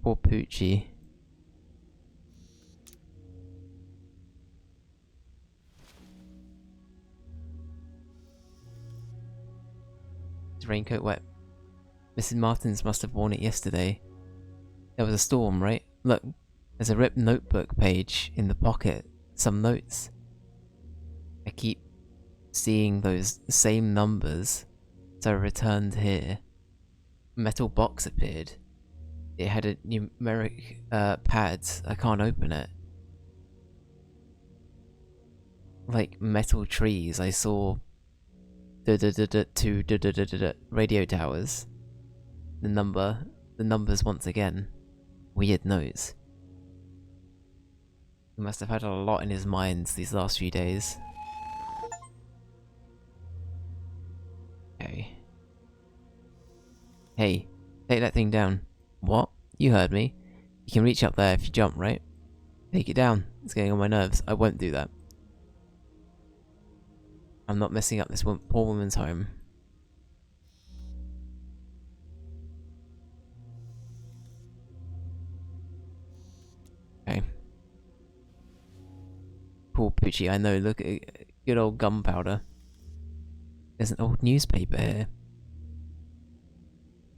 Speaker 1: Poor Poochie. His raincoat wet. Mrs. Martins must have worn it yesterday. There was a storm, right? Look, there's a ripped notebook page in the pocket. Some notes. I keep seeing those same numbers, so I returned here. A metal box appeared. It had a numeric pad. I can't open it. Like metal trees. I saw two radio towers. The numbers once again. Weird notes. He must have had a lot in his mind these last few days. Okay. Hey, take that thing down. What? You heard me. You can reach up there if you jump, right? Take it down. It's getting on my nerves. I won't do that. I'm not messing up this poor woman's home. Okay. Poor Poochie, I know. Look at good old gunpowder. There's an old newspaper here.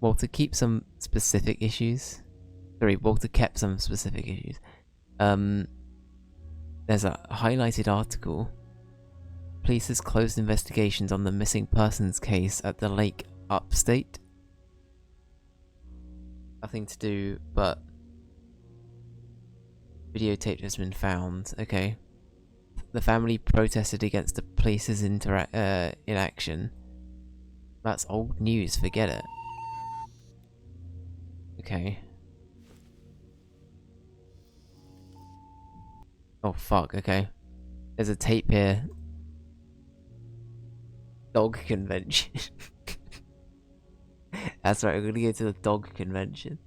Speaker 1: Walter kept some specific issues. Sorry, Walter kept some specific issues. There's a highlighted article. Police has closed investigations on the missing persons case at the lake upstate. Nothing to do, but videotape has been found. Okay. The family protested against the police's inaction. That's old news, forget it. Okay. Oh fuck, okay. There's a tape here. Dog convention. That's right, we're gonna go to the dog convention.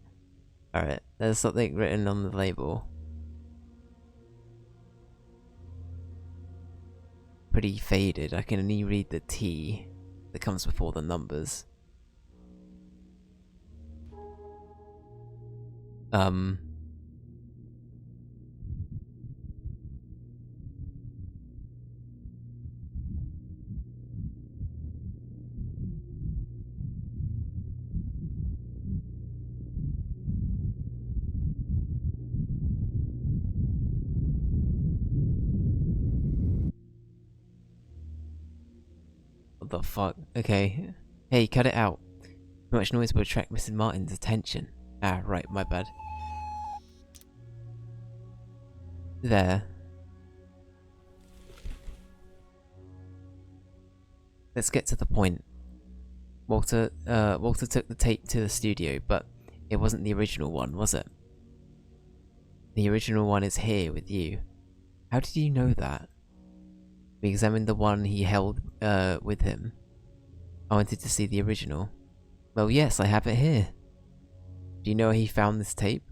Speaker 1: Alright, there's something written on the label. Pretty faded. I can only read the T that comes before the numbers. What the fuck? Okay. Hey, cut it out. Too much noise will attract Mrs. Martin's attention. Ah, right, my bad. There. Let's get to the point. Walter took the tape to the studio, but it wasn't the original one, was it? The original one is here with you. How did you know that? We examined the one he held with him. I wanted to see the original. Well, yes, I have it here. Do you know where he found this tape?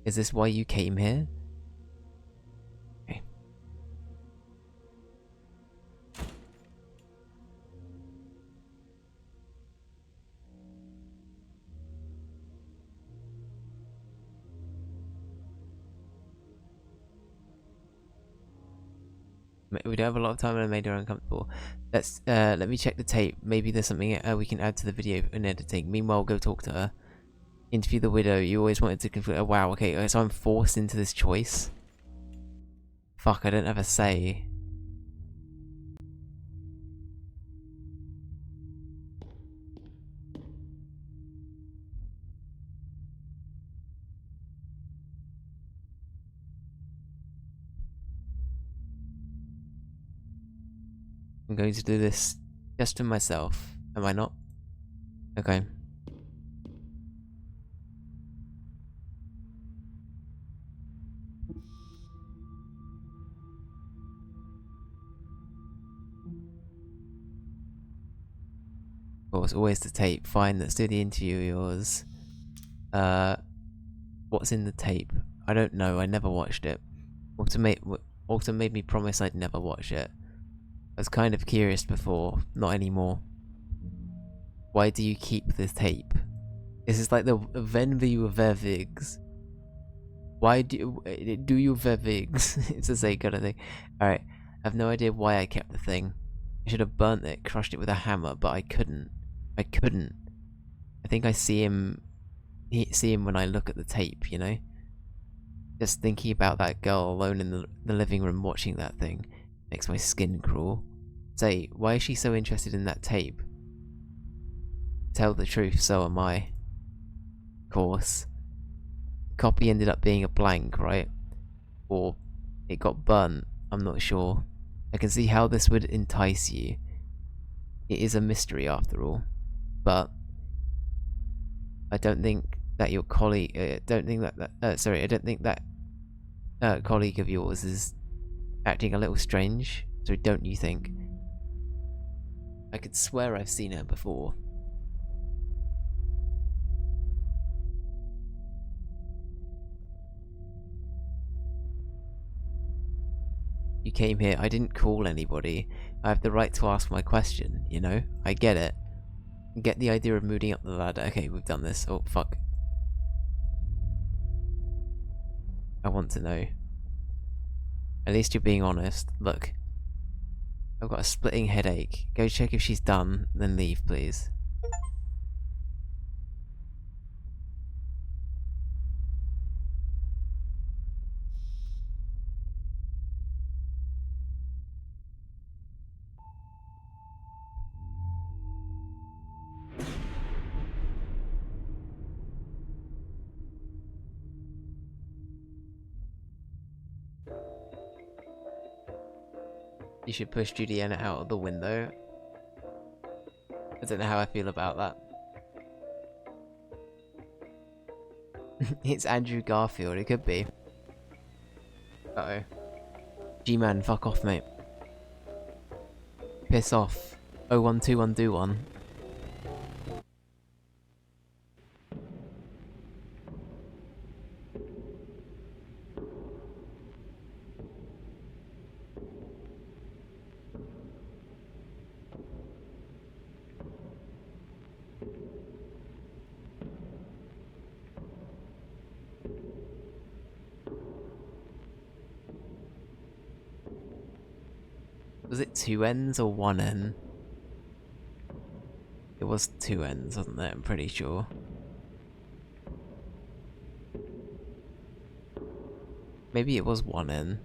Speaker 1: Is this why you came here? Okay. We don't have a lot of time and I made her uncomfortable. Let me check the tape. Maybe there's something we can add to the video in editing. Meanwhile, go talk to her. Interview the widow. You always wanted to conflict. Oh, wow, okay, so I'm forced into this choice. Fuck, I don't have a say. I'm going to do this just for myself. Am I not? Okay. Of course, always the tape. Fine, let's do the interview of yours. What's in the tape? I don't know, I never watched it. Walter made me promise I'd never watch it. I was kind of curious before, not anymore. Why do you keep this tape? This is like the Venview Vervigs. Why do you Vervigs? It's the same kind of thing. Alright, I have no idea why I kept the thing. I should have burnt it, crushed it with a hammer, but I couldn't. I think I see him when I look at the tape, you know? Just thinking about that girl alone in the living room watching that thing makes my skin crawl. Say, why is she so interested in that tape? Tell the truth, so am I. Of course. The copy ended up being a blank, right? Or it got burnt, I'm not sure. I can see how this would entice you. It is a mystery after all. But I don't think that your colleague, I don't think that colleague of yours is acting a little strange, so don't you think? I could swear I've seen her before. You came here. I didn't call anybody. I have the right to ask my question, you know? I get it. Get the idea of moving up the ladder. Okay, we've done this. Oh, fuck. I want to know. At least you're being honest. Look. I've got a splitting headache. Go check if she's done, then leave, please. You should push Juliana out of the window. I don't know how I feel about that. It's Andrew Garfield, it could be. Uh-oh. G-Man, fuck off, mate. Piss off. 0121 do one. Was it 2 ends or 1 end? It was 2 ends, wasn't it? I'm pretty sure. Maybe it was 1 end.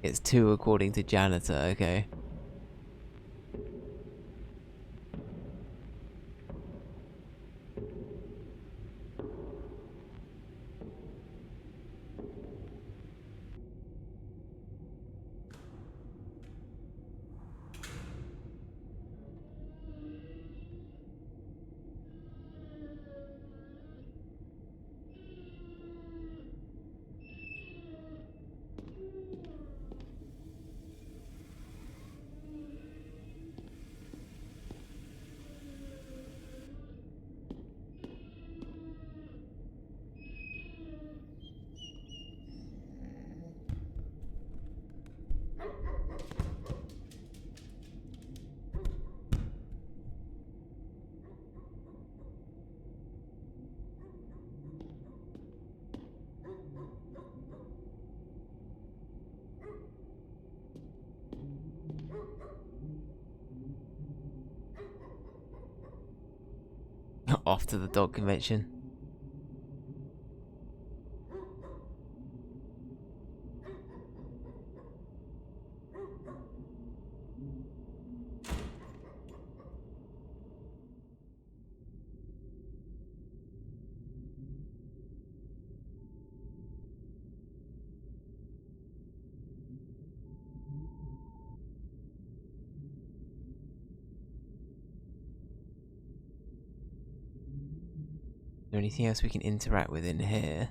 Speaker 1: It's 2 according to janitor, okay. Off to the dog convention. Is there anything else we can interact with in here?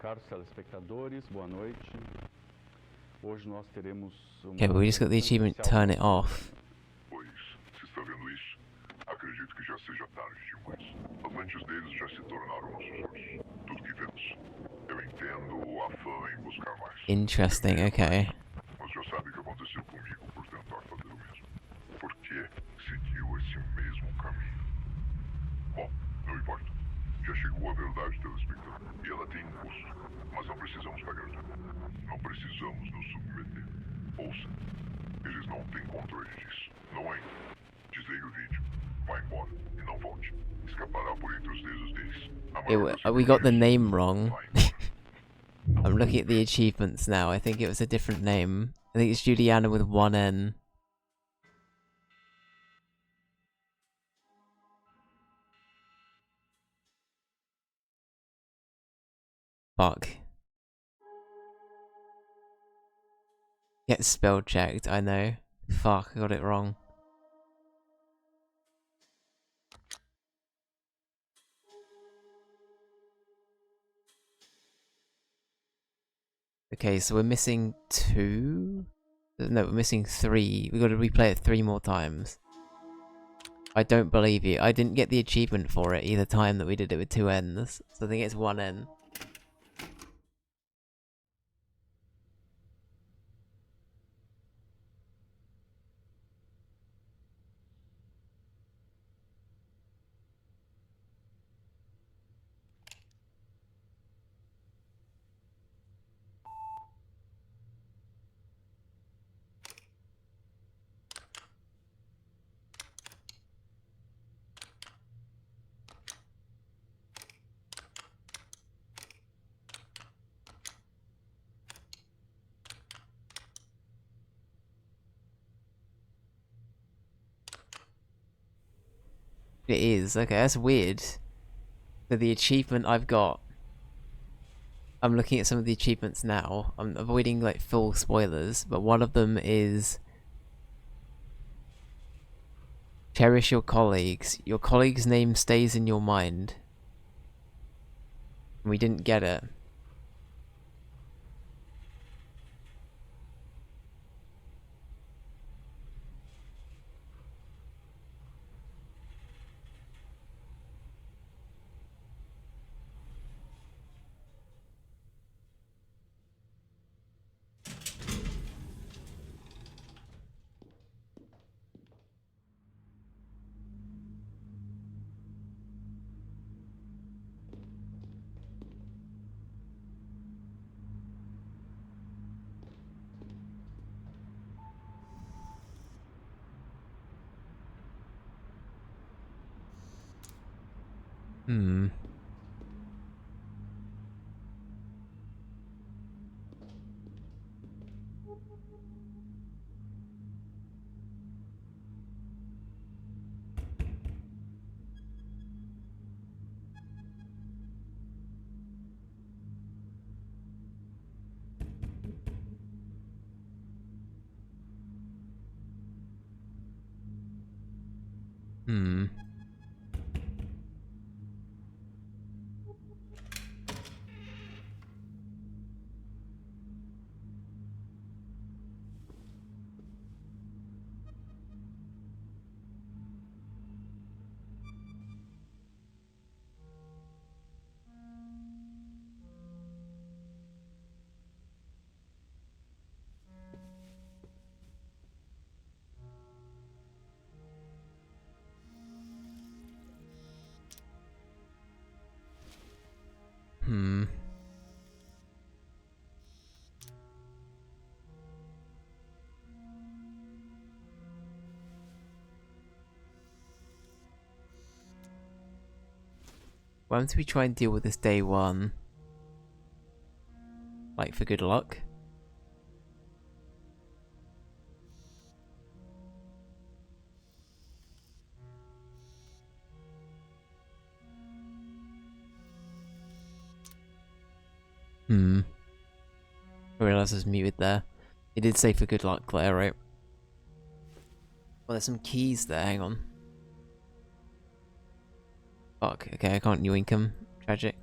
Speaker 3: Caros telespectadores, boa noite. Hoje nós teremos
Speaker 1: Okay, but we just got the achievement, turn it off.
Speaker 6: Pois, se está vendo isso, acredito que já seja tarde demais. As lentes deles já se tornaram nossos olhos. Tudo que vemos. Eu entendo o afã em buscar mais.
Speaker 1: Interesting, okay.
Speaker 6: Mas já sabe o que aconteceu comigo por tentar fazer o mesmo. Por que seguiu esse mesmo caminho? Bom, não importa. Já chegou a verdade, telespectador. E ela tem um custo. Mas não precisamos pagar nada. Não precisamos nos submeter. Ouça, eles não têm controle disso. Não ainda. Desligue o vídeo. Vá embora e não volte. Escapará por entre os dedos deles. A
Speaker 1: It,
Speaker 6: maior das
Speaker 1: we got the
Speaker 6: corujas.
Speaker 1: name wrong.
Speaker 6: Vá embora.
Speaker 1: I'm looking at the achievements now. I think it was a different name. I think it's Juliana with one N. Fuck. Get spell checked, I know. Fuck, I got it wrong. Okay, so we're missing 2? No, we're missing 3. We gotta replay it 3 more times. I don't believe you. I didn't get the achievement for it either time that we did it with 2 N's. So I think it's 1 N. It is. Okay, that's weird. So the achievement I've got... I'm looking at some of the achievements now. I'm avoiding like full spoilers, but one of them is... Cherish your colleagues. Your colleague's name stays in your mind. We didn't get it. Hmm. Hmm. Hmm. Why don't we try and deal with this day 1? Like, for good luck? Hmm. I realised I was muted there. It did say for good luck there, right? Well, there's some keys there, hang on. Fuck, okay, I can't yoink them. Tragic.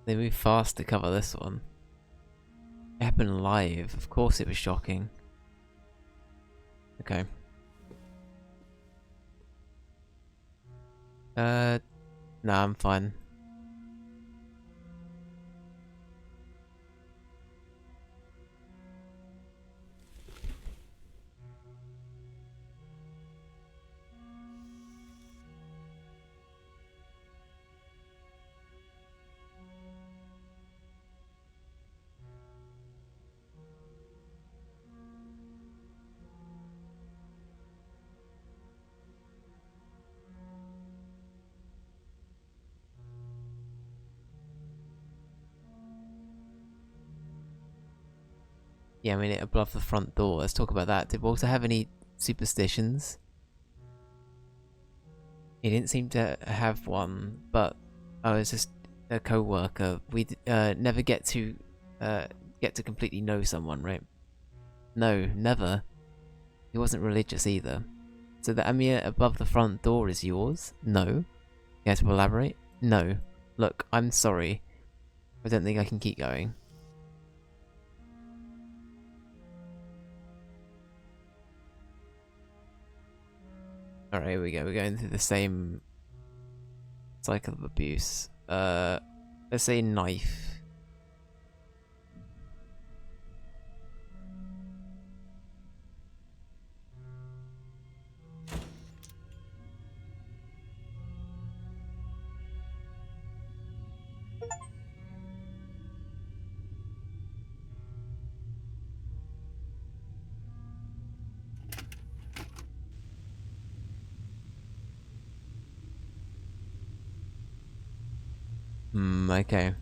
Speaker 1: They move fast to cover this one. It happened live, of course it was shocking. Okay. Nah, I'm fine. Yeah, I mean, it above the front door. Let's talk about that. Did Walter have any superstitions? He didn't seem to have one, but I was just a co-worker. We never get to completely know someone, right? No, never. He wasn't religious either. So the Amir above the front door is yours? No. You have to elaborate? No. Look, I'm sorry. I don't think I can keep going. Alright, here we go. We're going through the same cycle of abuse. Let's say knife. Okay.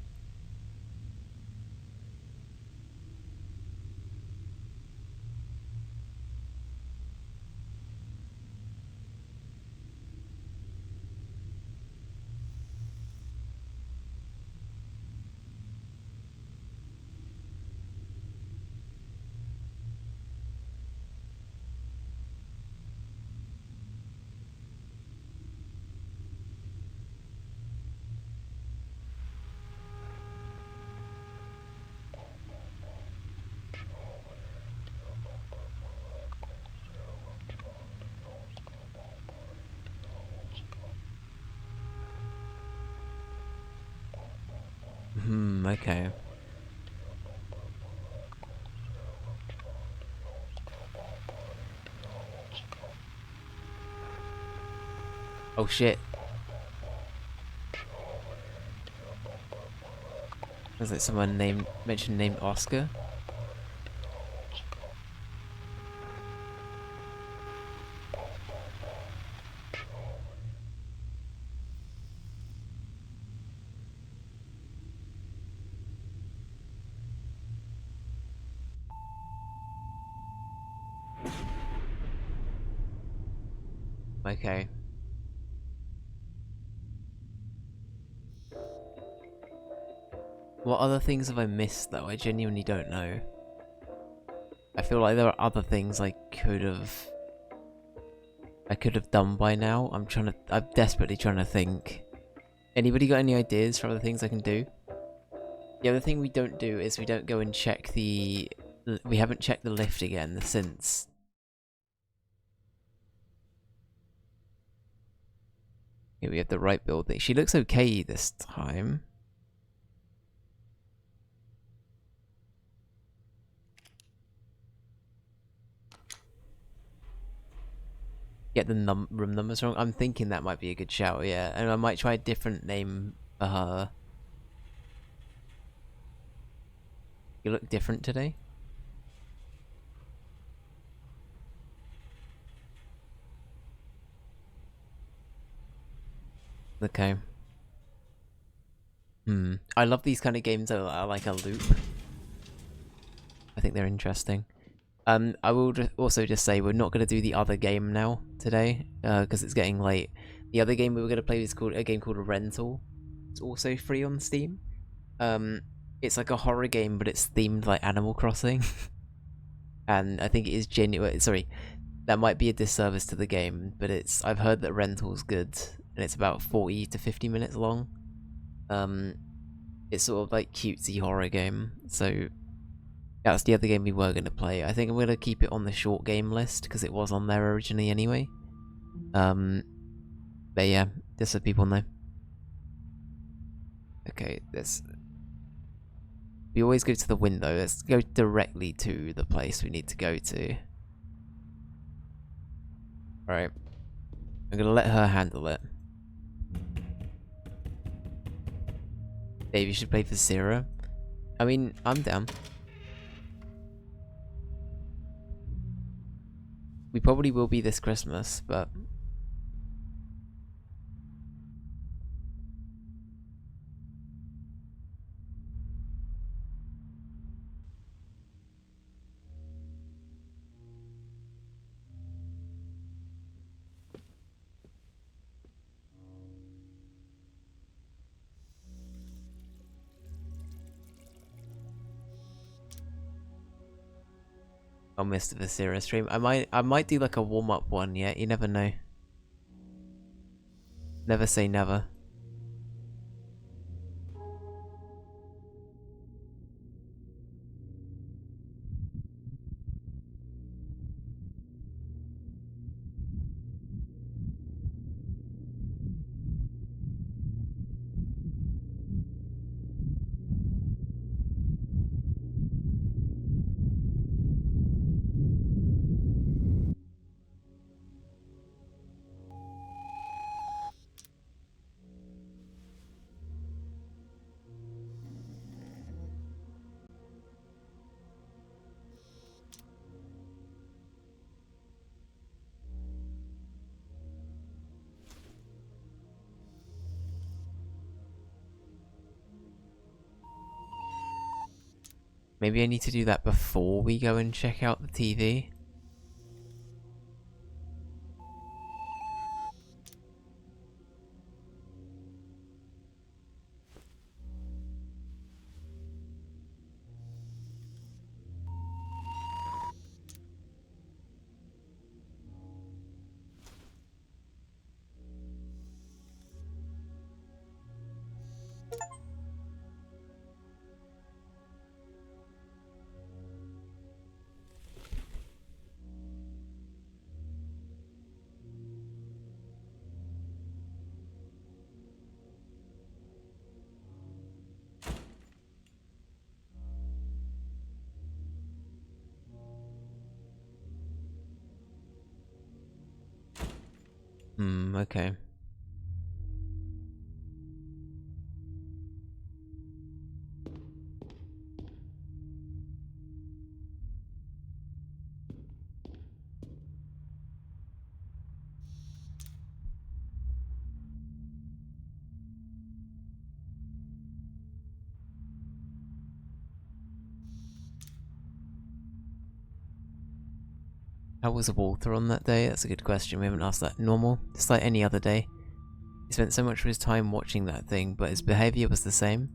Speaker 1: Okay. Oh shit. Was it someone named Oscar? Okay. What other things have I missed though? I genuinely don't know. I feel like there are other things I could have done by now. I'm desperately trying to think. Anybody got any ideas for other things I can do? The other thing we don't do is we don't go and check we haven't checked the lift again since. Here we have the right building. She looks okay this time. Get the room numbers wrong. I'm thinking that might be a good shout, yeah. And I might try a different name for her. You look different today. Okay. I love these kind of games that are like a loop. I think they're interesting. I will also just say we're not going to do the other game now today, because it's getting late. The other game we were going to play is a game called Rental. It's also free on Steam. It's like a horror game, but it's themed like Animal Crossing. And I think it is genuine. Sorry, that might be a disservice to the game, but I've heard that Rental's good, and it's about 40 to 50 minutes long. It's sort of like cutesy horror game, so That's the other game we were going to play. I think I'm going to keep it on the short game list because it was on there originally anyway. But yeah, just so people know. Okay, we always go to the window. Let's go directly to the place we need to go to. Alright. I'm going to let her handle it. Dave, you should play for Zero. I mean, I'm down. We probably will be this Christmas, but... I'll miss the Visera stream. I might do like a warm-up one, yeah? You never know. Never say never. Maybe I need to do that before we go and check out the TV. Okay. How was Walter on that day? That's a good question. We haven't asked that. Normal? Just like any other day. He spent so much of his time watching that thing, but his behavior was the same.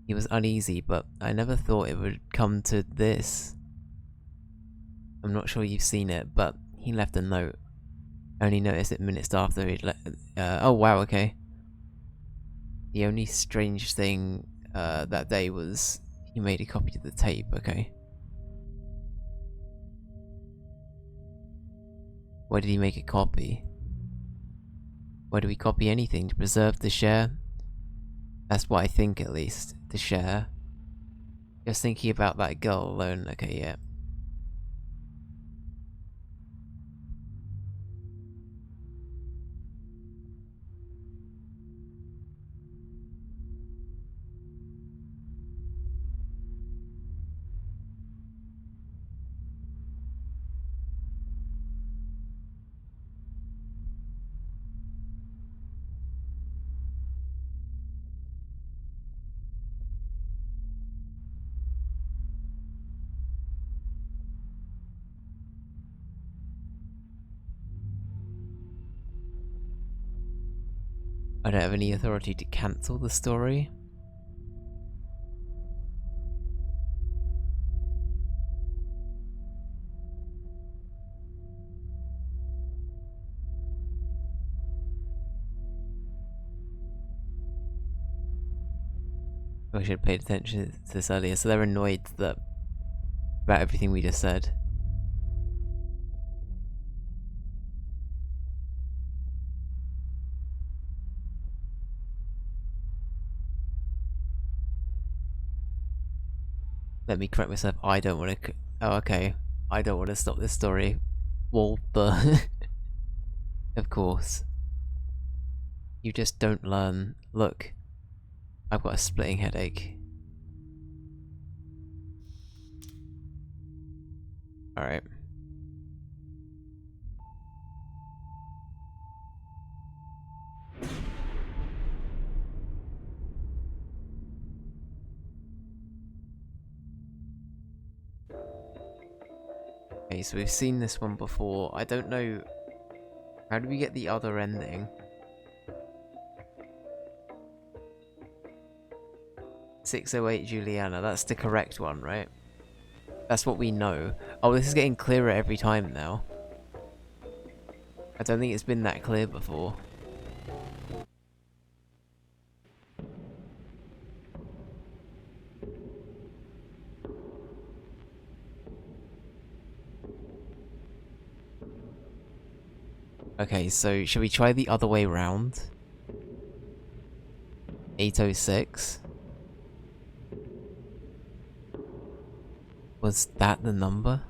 Speaker 1: He was uneasy, but I never thought it would come to this. I'm not sure you've seen it, but he left a note. I only noticed it minutes after he'd let... oh wow, okay. The only strange thing that day was he made a copy of the tape, okay. Why did he make a copy? Why do we copy anything? To preserve the share? That's what I think, at least. To share. Just thinking about that girl alone. Okay, yeah. I don't have any authority to cancel the story. I should have paid attention to this earlier. So they're annoyed that about everything we just said. Let me correct myself. I don't want to. Oh, okay. I don't want to stop this story. Well, but of course, you just don't learn. Look, I've got a splitting headache. All right. Okay, so we've seen this one before. I don't know. How do we get the other ending? 608 Juliana, that's the correct one, right? That's what we know. Oh, this is getting clearer every time now. I don't think it's been that clear before. Okay, so should we try the other way round? 806? Was that the number?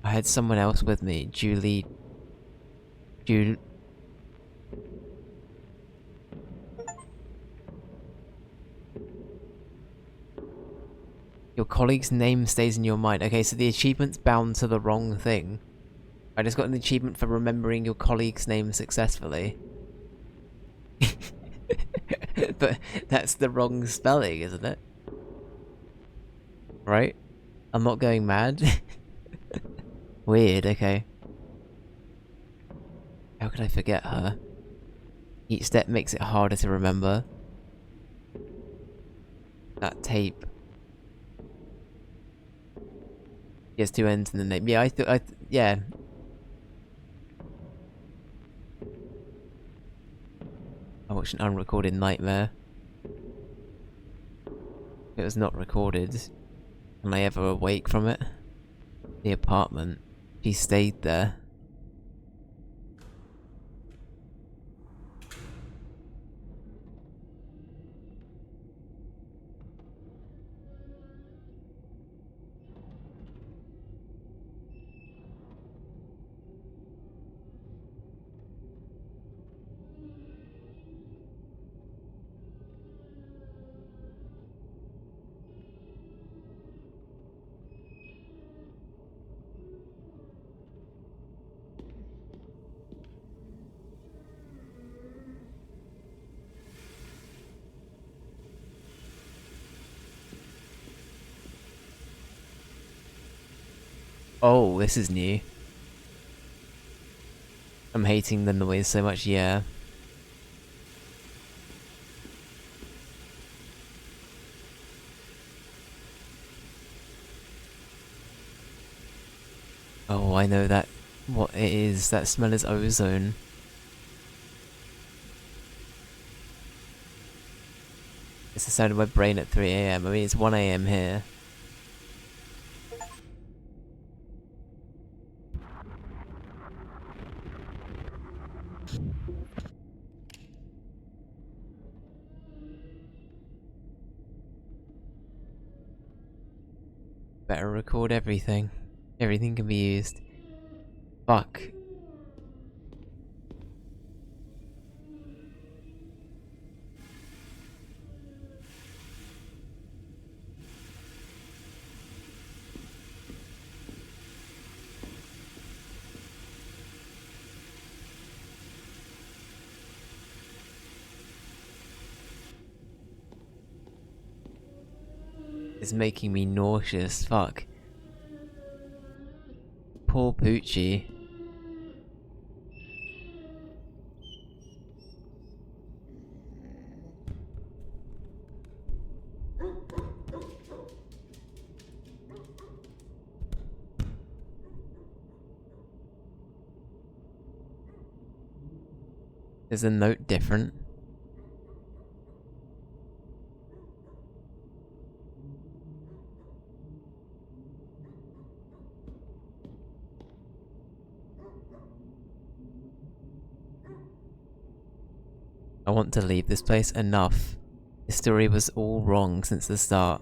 Speaker 1: I had someone else with me, Julie... Your colleague's name stays in your mind. Okay, so the achievement's bound to the wrong thing. I just got an achievement for remembering your colleague's name successfully. But that's the wrong spelling, isn't it? Right? I'm not going mad? Weird, okay. How could I forget her? Each step makes it harder to remember. That tape. He has two ends in the name. Yeah, yeah. I watched an unrecorded nightmare. It was not recorded. Am I ever awake from it? The apartment. She stayed there. Oh, this is new. I'm hating the noise so much, yeah. Oh, I know that. What it is. That smell is ozone. It's the sound of my brain at 3 AM. I mean, it's 1 AM here. Better record everything. Everything can be used. Fuck. It's making me nauseous. Fuck. Poor Poochie. Is the note different? I want to leave this place. Enough. This story was all wrong since the start.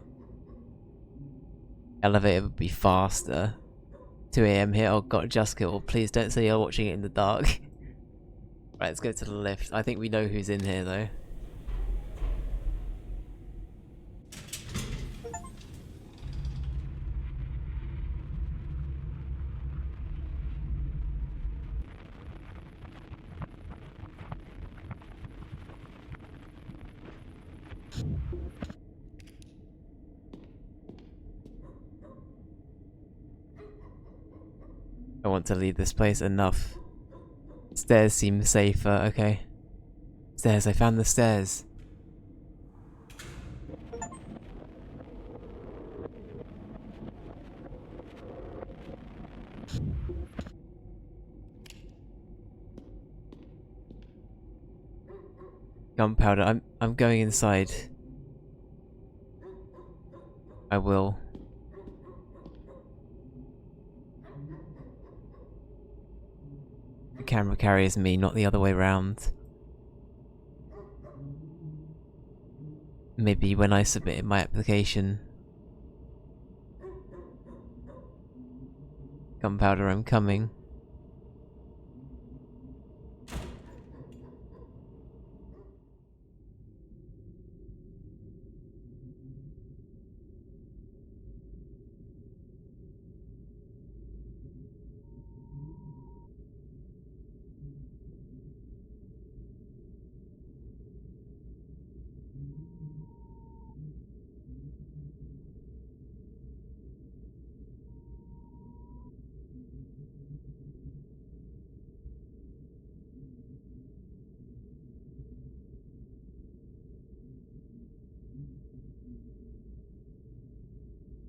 Speaker 1: Elevator would be faster. 2 AM here. Oh god, just kill. Please don't say you're watching it in the dark. Right, let's go to the lift. I think we know who's in here though. I want to leave this place. Enough. Stairs seem safer. Okay. Stairs. I found the stairs. Gunpowder. I'm going inside. I will. The camera carries me, not the other way around. Maybe when I submitted my application. Gunpowder, I'm coming.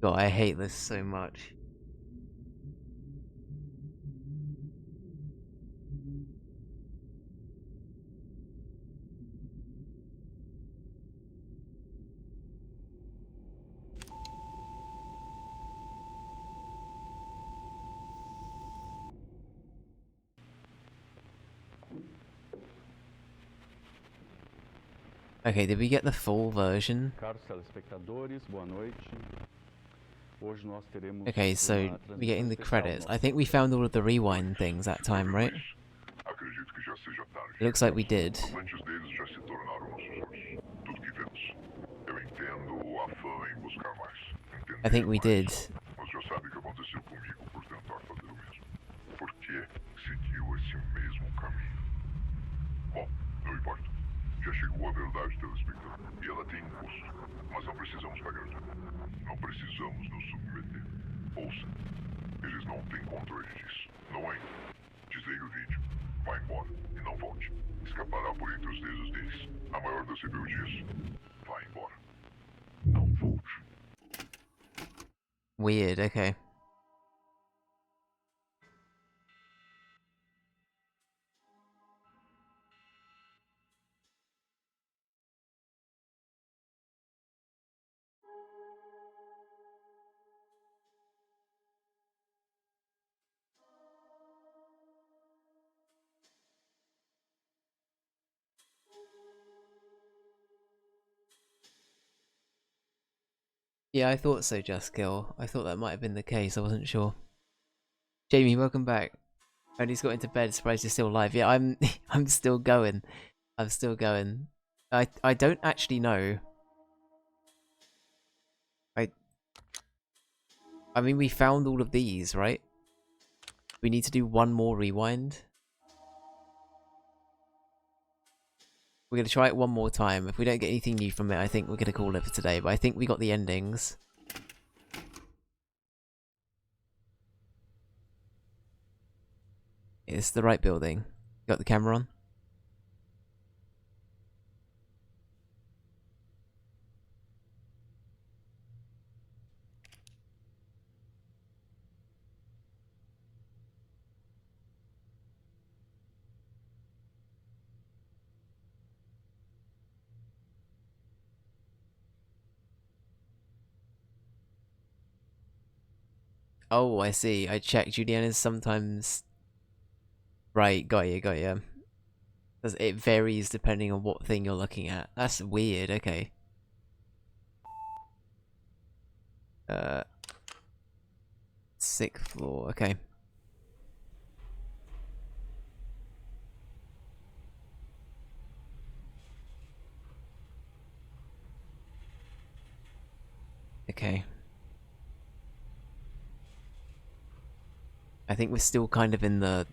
Speaker 1: God, I hate this so much. Okay, did we get the full version?
Speaker 3: Caros telespectadores, boa noite. Hoje nós teremos
Speaker 1: Okay, so we're getting the credits. I think we found all of the rewind things that time, right?
Speaker 6: Acredito que já seja tarde.
Speaker 1: It looks like we did.
Speaker 6: Muitos deles já se tornaram nossos olhos. Tudo que vemos. Eu entendo o afã em buscar mais.
Speaker 1: I think we did.
Speaker 6: Mas já sabe o que aconteceu comigo por tentar fazer o mesmo. Por que seguiu esse mesmo caminho? Bom, não importa. Já chegou a verdade, telespectador. E ela tem um custo. Mas não precisamos pagar tudo. Não precisamos nos submeter. Ouça. Eles não têm controle disso. Não ainda. Desligue o vídeo. Vá embora. E não volte. Escapará por entre os dedos deles. A maior das rebeldias. Vá embora. Não volte.
Speaker 1: Weird, okay. Yeah, I thought so, Just Kill. I thought that might have been the case, I wasn't sure. Jamie, welcome back. Only just got into bed, surprised you're still alive. Yeah, I'm I'm still going. I'm still going. I don't actually know. I mean we found all of these, right? We need to do one more rewind. We're gonna try it one more time. If we don't get anything new from it, I think we're gonna call it for today, but I think we got the endings. It's the right building. Got the camera on? Oh, I see. I checked. Juliana's sometimes... Right, got you, got you. 'Cause it varies depending on what thing you're looking at. That's weird, okay. 6th floor, okay. Okay. I think we're still kind of in the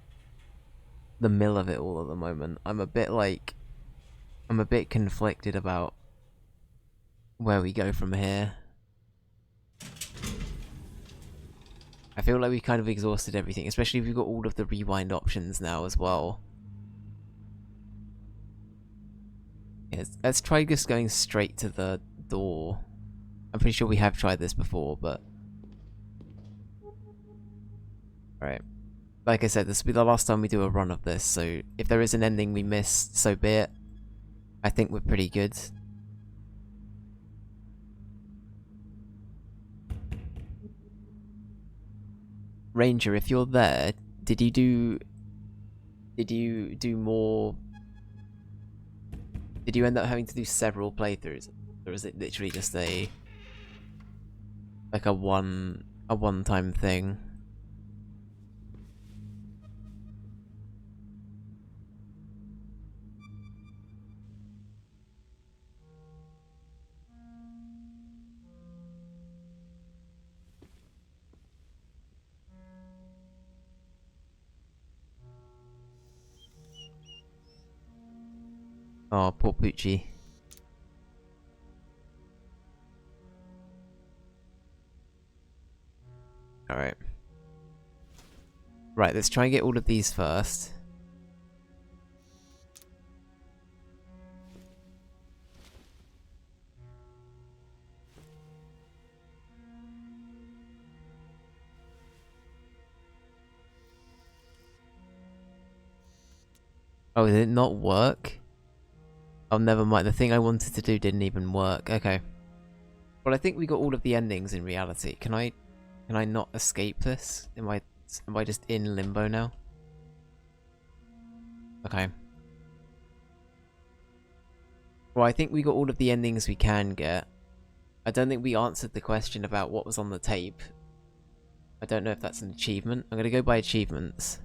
Speaker 1: middle of it all at the moment. I'm a bit conflicted about where we go from here. I feel like we kind of exhausted everything, especially if we've got all of the rewind options now as well. Yeah, let's try just going straight to the door. I'm pretty sure we have tried this before, but... Alright. Like I said, this will be the last time we do a run of this, so if there is an ending we missed, so be it. I think we're pretty good. Ranger, if you're there, did you do more? Did you end up having to do several playthroughs, or is it literally just a one-time thing? Oh, poor Poochie. Alright. Right, let's try and get all of these first. Oh, did it not work? Oh, never mind. The thing I wanted to do didn't even work. Okay. Well, I think we got all of the endings in reality. Can I not escape this? Am I just in limbo now? Okay. Well, I think we got all of the endings we can get. I don't think we answered the question about what was on the tape. I don't know if that's an achievement. I'm gonna go by achievements.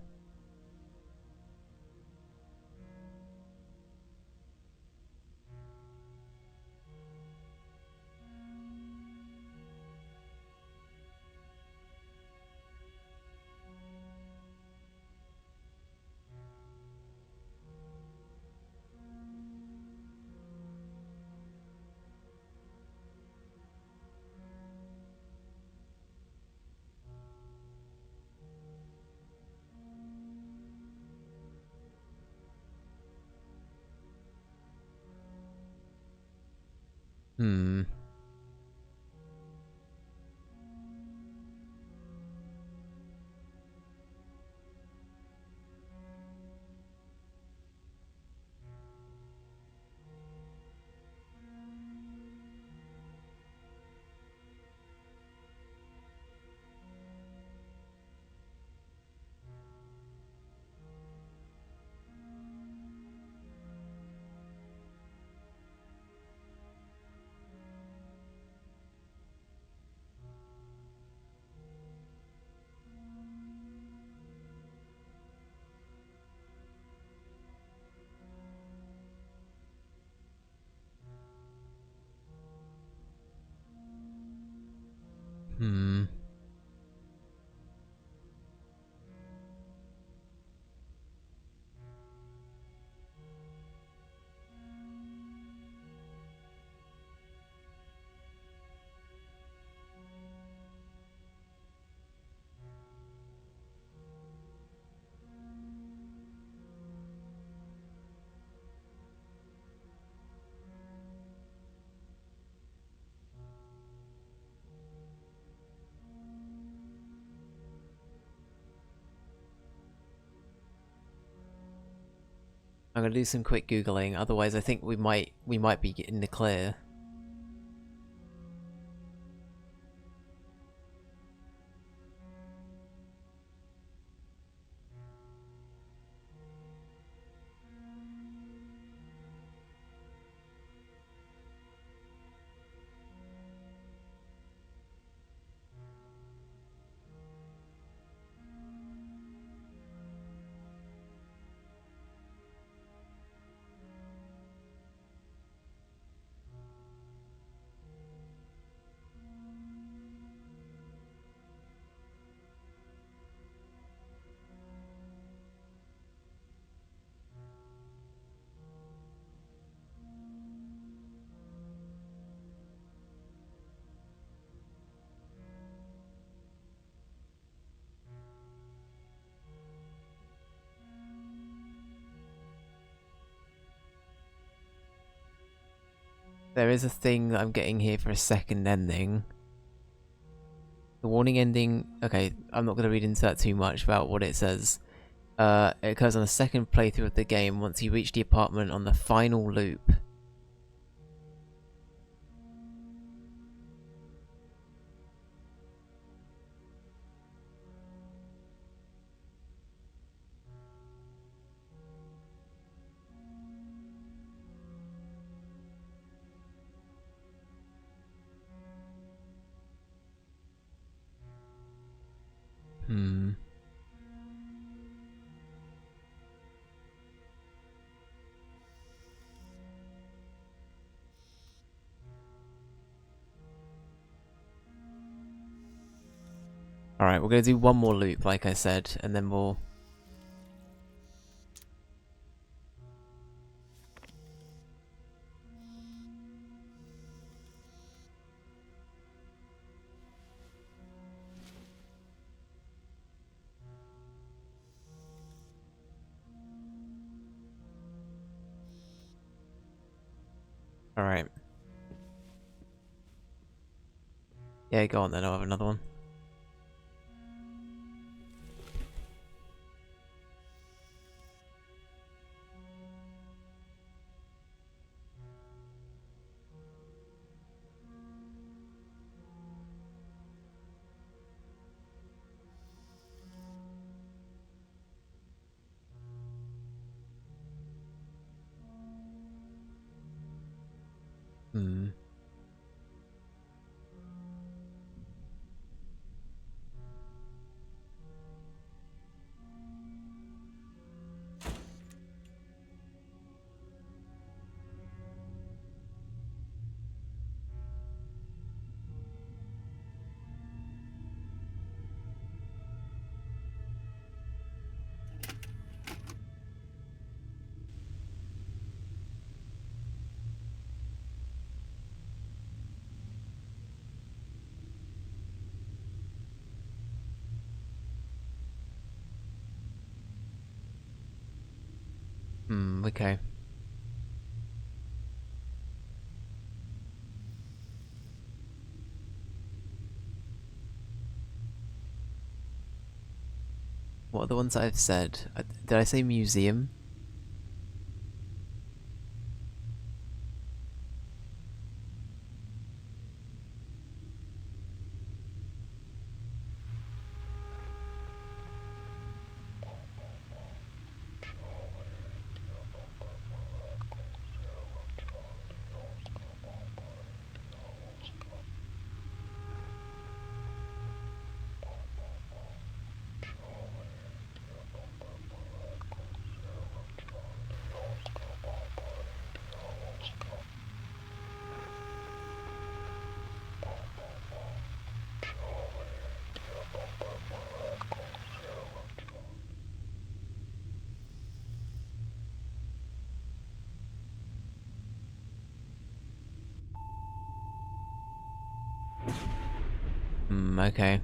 Speaker 1: Hmm. Hmm. I'm gonna do some quick googling. Otherwise, I think we might be in the clear. there is a thing that I'm getting here for a second ending. The warning ending... Okay, I'm not going to read into that too much about what it says. It occurs on a second playthrough of the game once you reach the apartment on the final loop. Hmm. Alright, we're going to do one more loop, like I said, and then we'll... Alright. Yeah, go on then, I'll have another one. Hmm. Okay. What are the ones that I've said? Did I say museum? Okay.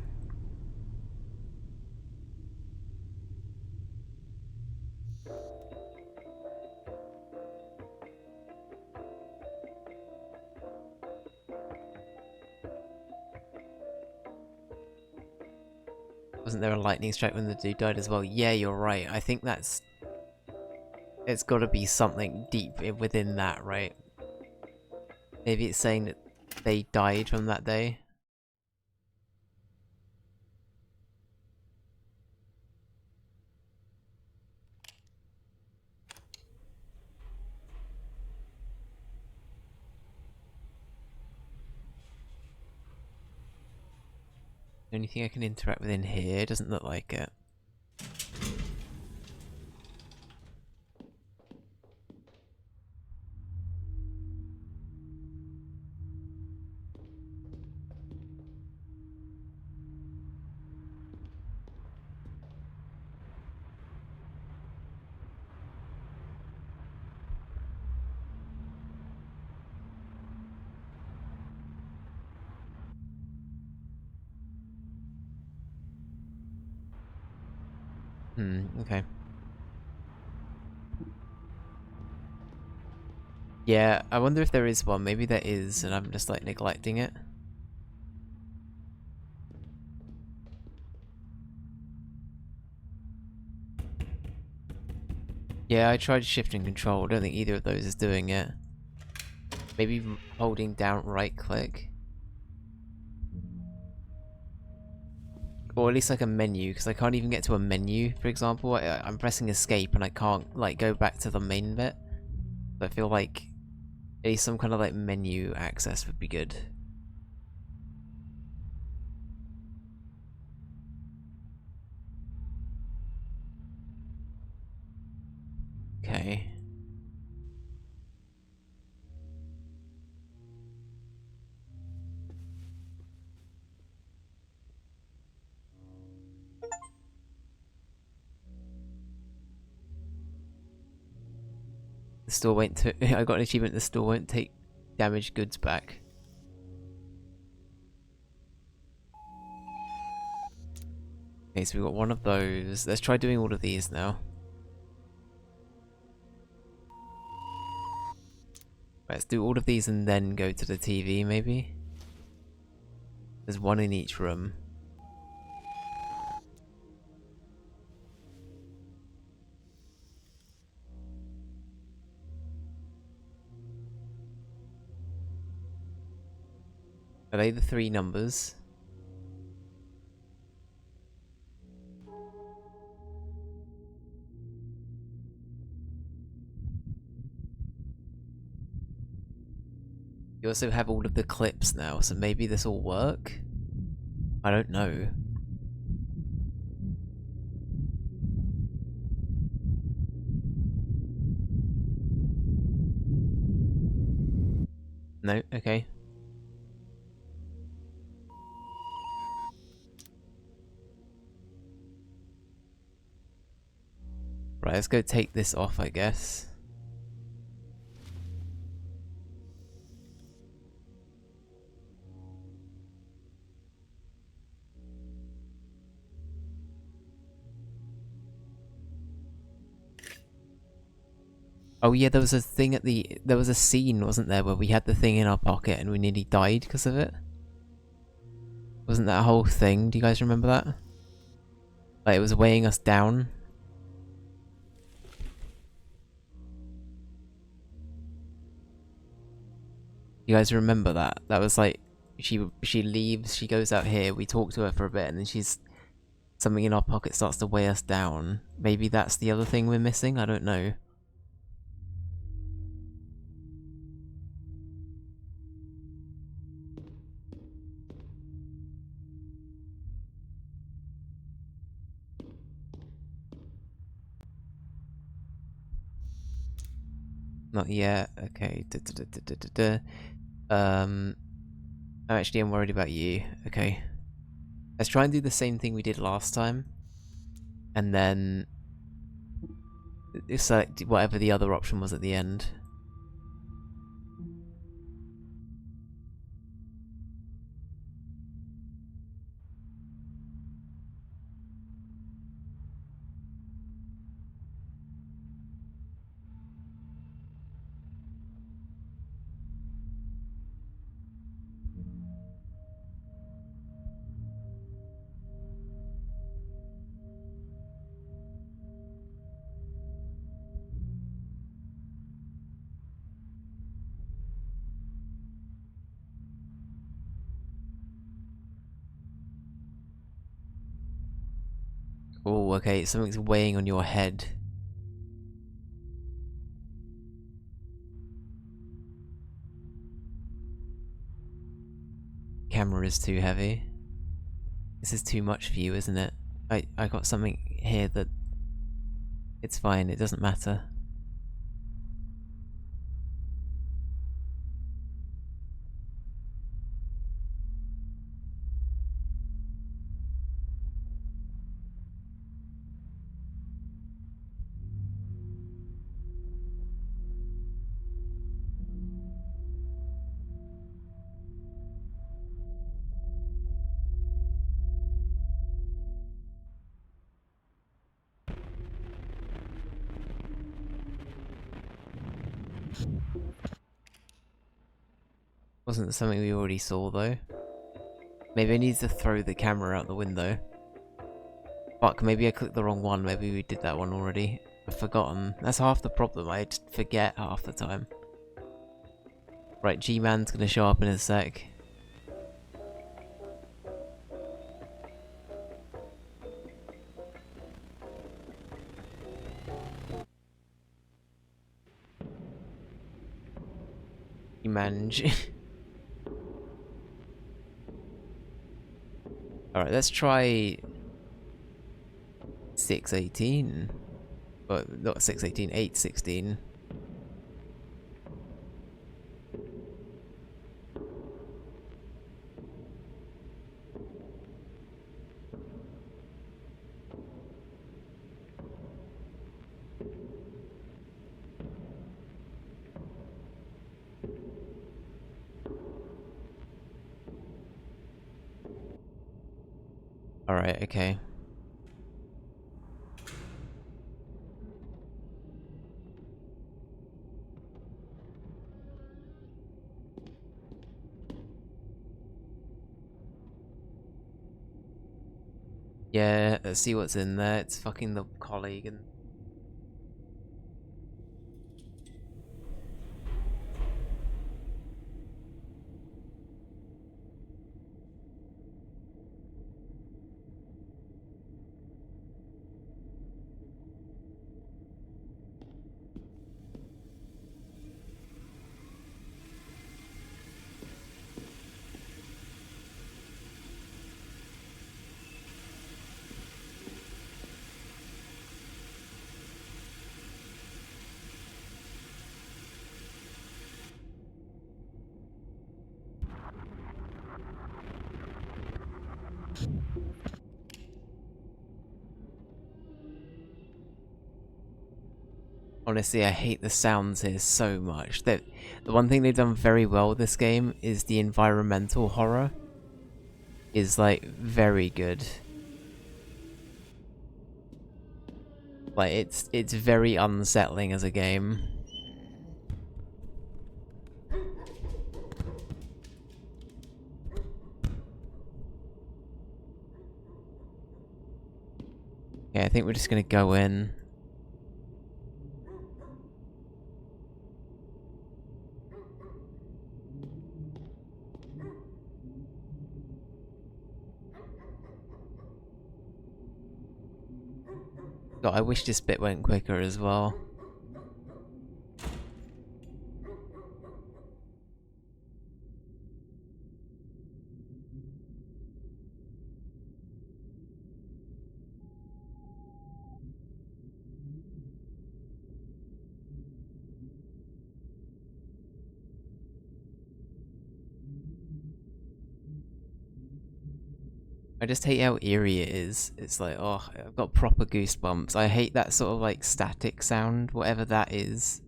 Speaker 1: Wasn't there a lightning strike when the dude died as well? Yeah, you're right. I think that's... It's gotta be something deep within that, right? Maybe it's saying that they died from that day? Anything I can interact with in here? Doesn't look like it. Okay. Yeah, I wonder if there is one. Maybe there is, and I'm just like neglecting it. Yeah, I tried shift and control. I don't think either of those is doing it. Maybe holding down right click. Or at least like a menu, because I can't even get to a menu, for example. I'm pressing escape and I can't like go back to the main bit. So I feel like at least some kind of like menu access would be good. Okay. The store won't I got an achievement, the store won't take damaged goods back. Okay, so we've got one of those. Let's try doing all of these now. Let's do all of these and then go to the TV, maybe? There's one in each room. Are they the 3 numbers? You also have all of the clips now, so maybe this will work? I don't know. No? Okay. Right, let's go take this off, I guess. Oh yeah, there was a thing at the... There was a scene, wasn't there, where we had the thing in our pocket and we nearly died because of it? Wasn't that a whole thing? Do you guys remember that? Like, it was weighing us down. You guys remember that? That was like... She leaves, she goes out here, we talk to her for a bit, and then she's... Something in our pocket starts to weigh us down. Maybe that's the other thing we're missing? I don't know. Not yet. Okay. Actually, I'm worried about you. Okay. Let's try and do the same thing we did last time. And then... select whatever the other option was at the end. Oh, okay, something's weighing on your head. Camera is too heavy. This is too much for you, isn't it? I got something here that... It's fine, it doesn't matter. Wasn't something we already saw though. Maybe I need to throw the camera out the window. Fuck, maybe I clicked the wrong one. Maybe we did that one already. I've forgotten. That's half the problem. I just forget half the time. Right, G-Man's gonna show up in a sec. G-Man. Alright, let's try 618. But not 618, 816. Alright, okay. Yeah, let's see what's in there. It's fucking the colleague and... Honestly, I hate the sounds here so much. The one thing they've done very well with this game is the environmental horror is like very good. Like it's very unsettling as a game. Okay, I think we're just gonna go in. God, I wish this bit went quicker as well. I just hate how eerie it is. It's like, oh, I've got proper goosebumps. I hate that sort of like static sound, whatever that is.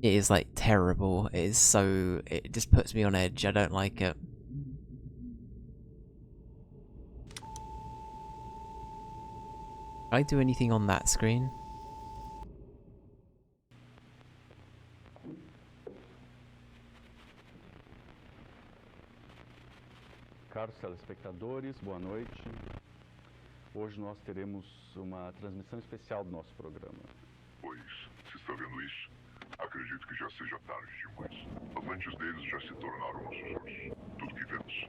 Speaker 1: It is like terrible. It is so, it just puts me on edge. I don't like it. Can I do anything on that screen?
Speaker 3: Caros telespectadores, boa noite. Hoje nós teremos uma transmissão especial do nosso programa.
Speaker 6: Pois, se está vendo isso, acredito que já seja tarde demais. As lentes deles já se tornaram nossos olhos. Tudo que vemos.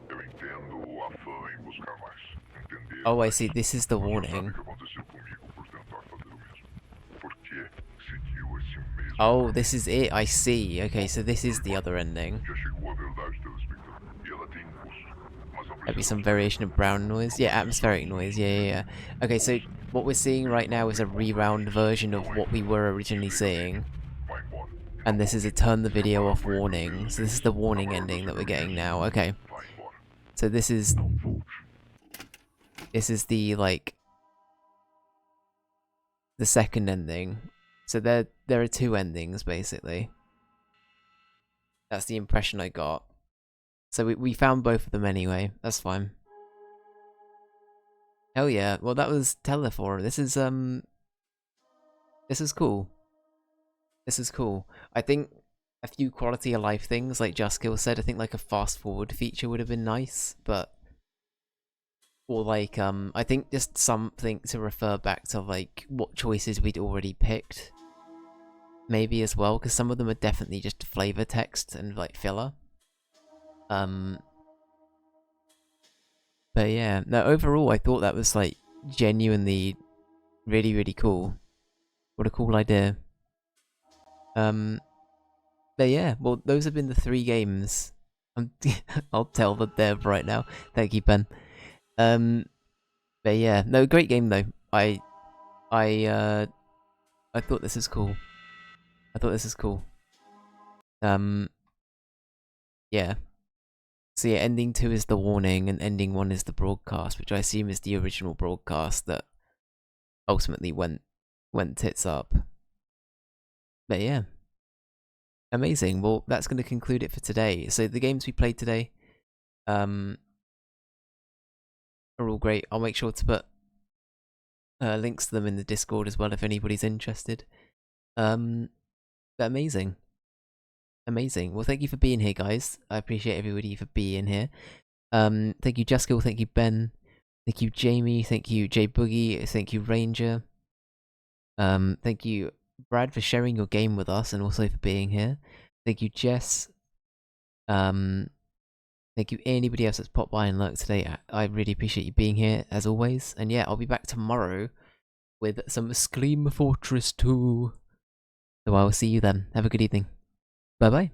Speaker 6: Eu entendo a fã em buscar mais. Entender.
Speaker 1: Oh, I see. This is the
Speaker 6: Mas
Speaker 1: warning.
Speaker 6: sabe o que aconteceu comigo por tentar fazer o mesmo? Por que seguiu esse mesmo
Speaker 1: Oh, this is it. I see. Okay, so this is the other ending.
Speaker 6: Já chegou a verdade, telespectador. E ela tem um custo. Mas não
Speaker 1: Maybe
Speaker 6: precisa
Speaker 1: some variation of brown noise. Yeah, atmospheric noise. Yeah. Okay, so what we're seeing right now is a rewound version of what we were originally seeing.
Speaker 6: vai embora.
Speaker 1: And this is a turn the video off warning. So this is the warning ending that we're getting now. Okay.
Speaker 6: Vai embora.
Speaker 1: So this is the like the second ending. So there are two endings basically. That's the impression I got. So we found both of them anyway. That's fine. Hell yeah. Well, that was TELEFORUM. This is cool. This is cool. I think a few quality of life things, like Justkill said. I think like a fast forward feature would have been nice, but or like I think just something to refer back to like what choices we'd already picked, maybe as well, because some of them are definitely just flavor text and like filler. But yeah, no, overall I thought that was like genuinely really, really cool. What a cool idea. But yeah, well, those have been the 3 games. I'll tell the dev right now. Thank you, Ben. But yeah, no, great game though. I thought this is cool. I thought this is cool. Yeah. So yeah, ending 2 is the warning, and ending 1 is the broadcast, which I assume is the original broadcast that ultimately went tits up. But yeah. Amazing. Well, that's going to conclude it for today. So the games we played today are all great. I'll make sure to put links to them in the Discord as well if anybody's interested. But amazing. Amazing. Well, thank you for being here, guys. I appreciate everybody for being here. Thank you, Jaskill. Thank you, Ben. Thank you, Jamie. Thank you, J Boogie. Thank you, Ranger. Thank you, Brad, for sharing your game with us and also for being here. Thank you, Jess. Thank you, anybody else that's popped by and lurked today. I really appreciate you being here, as always. And yeah, I'll be back tomorrow with some Scream Fortress 2. So I will see you then. Have a good evening. Bye-bye.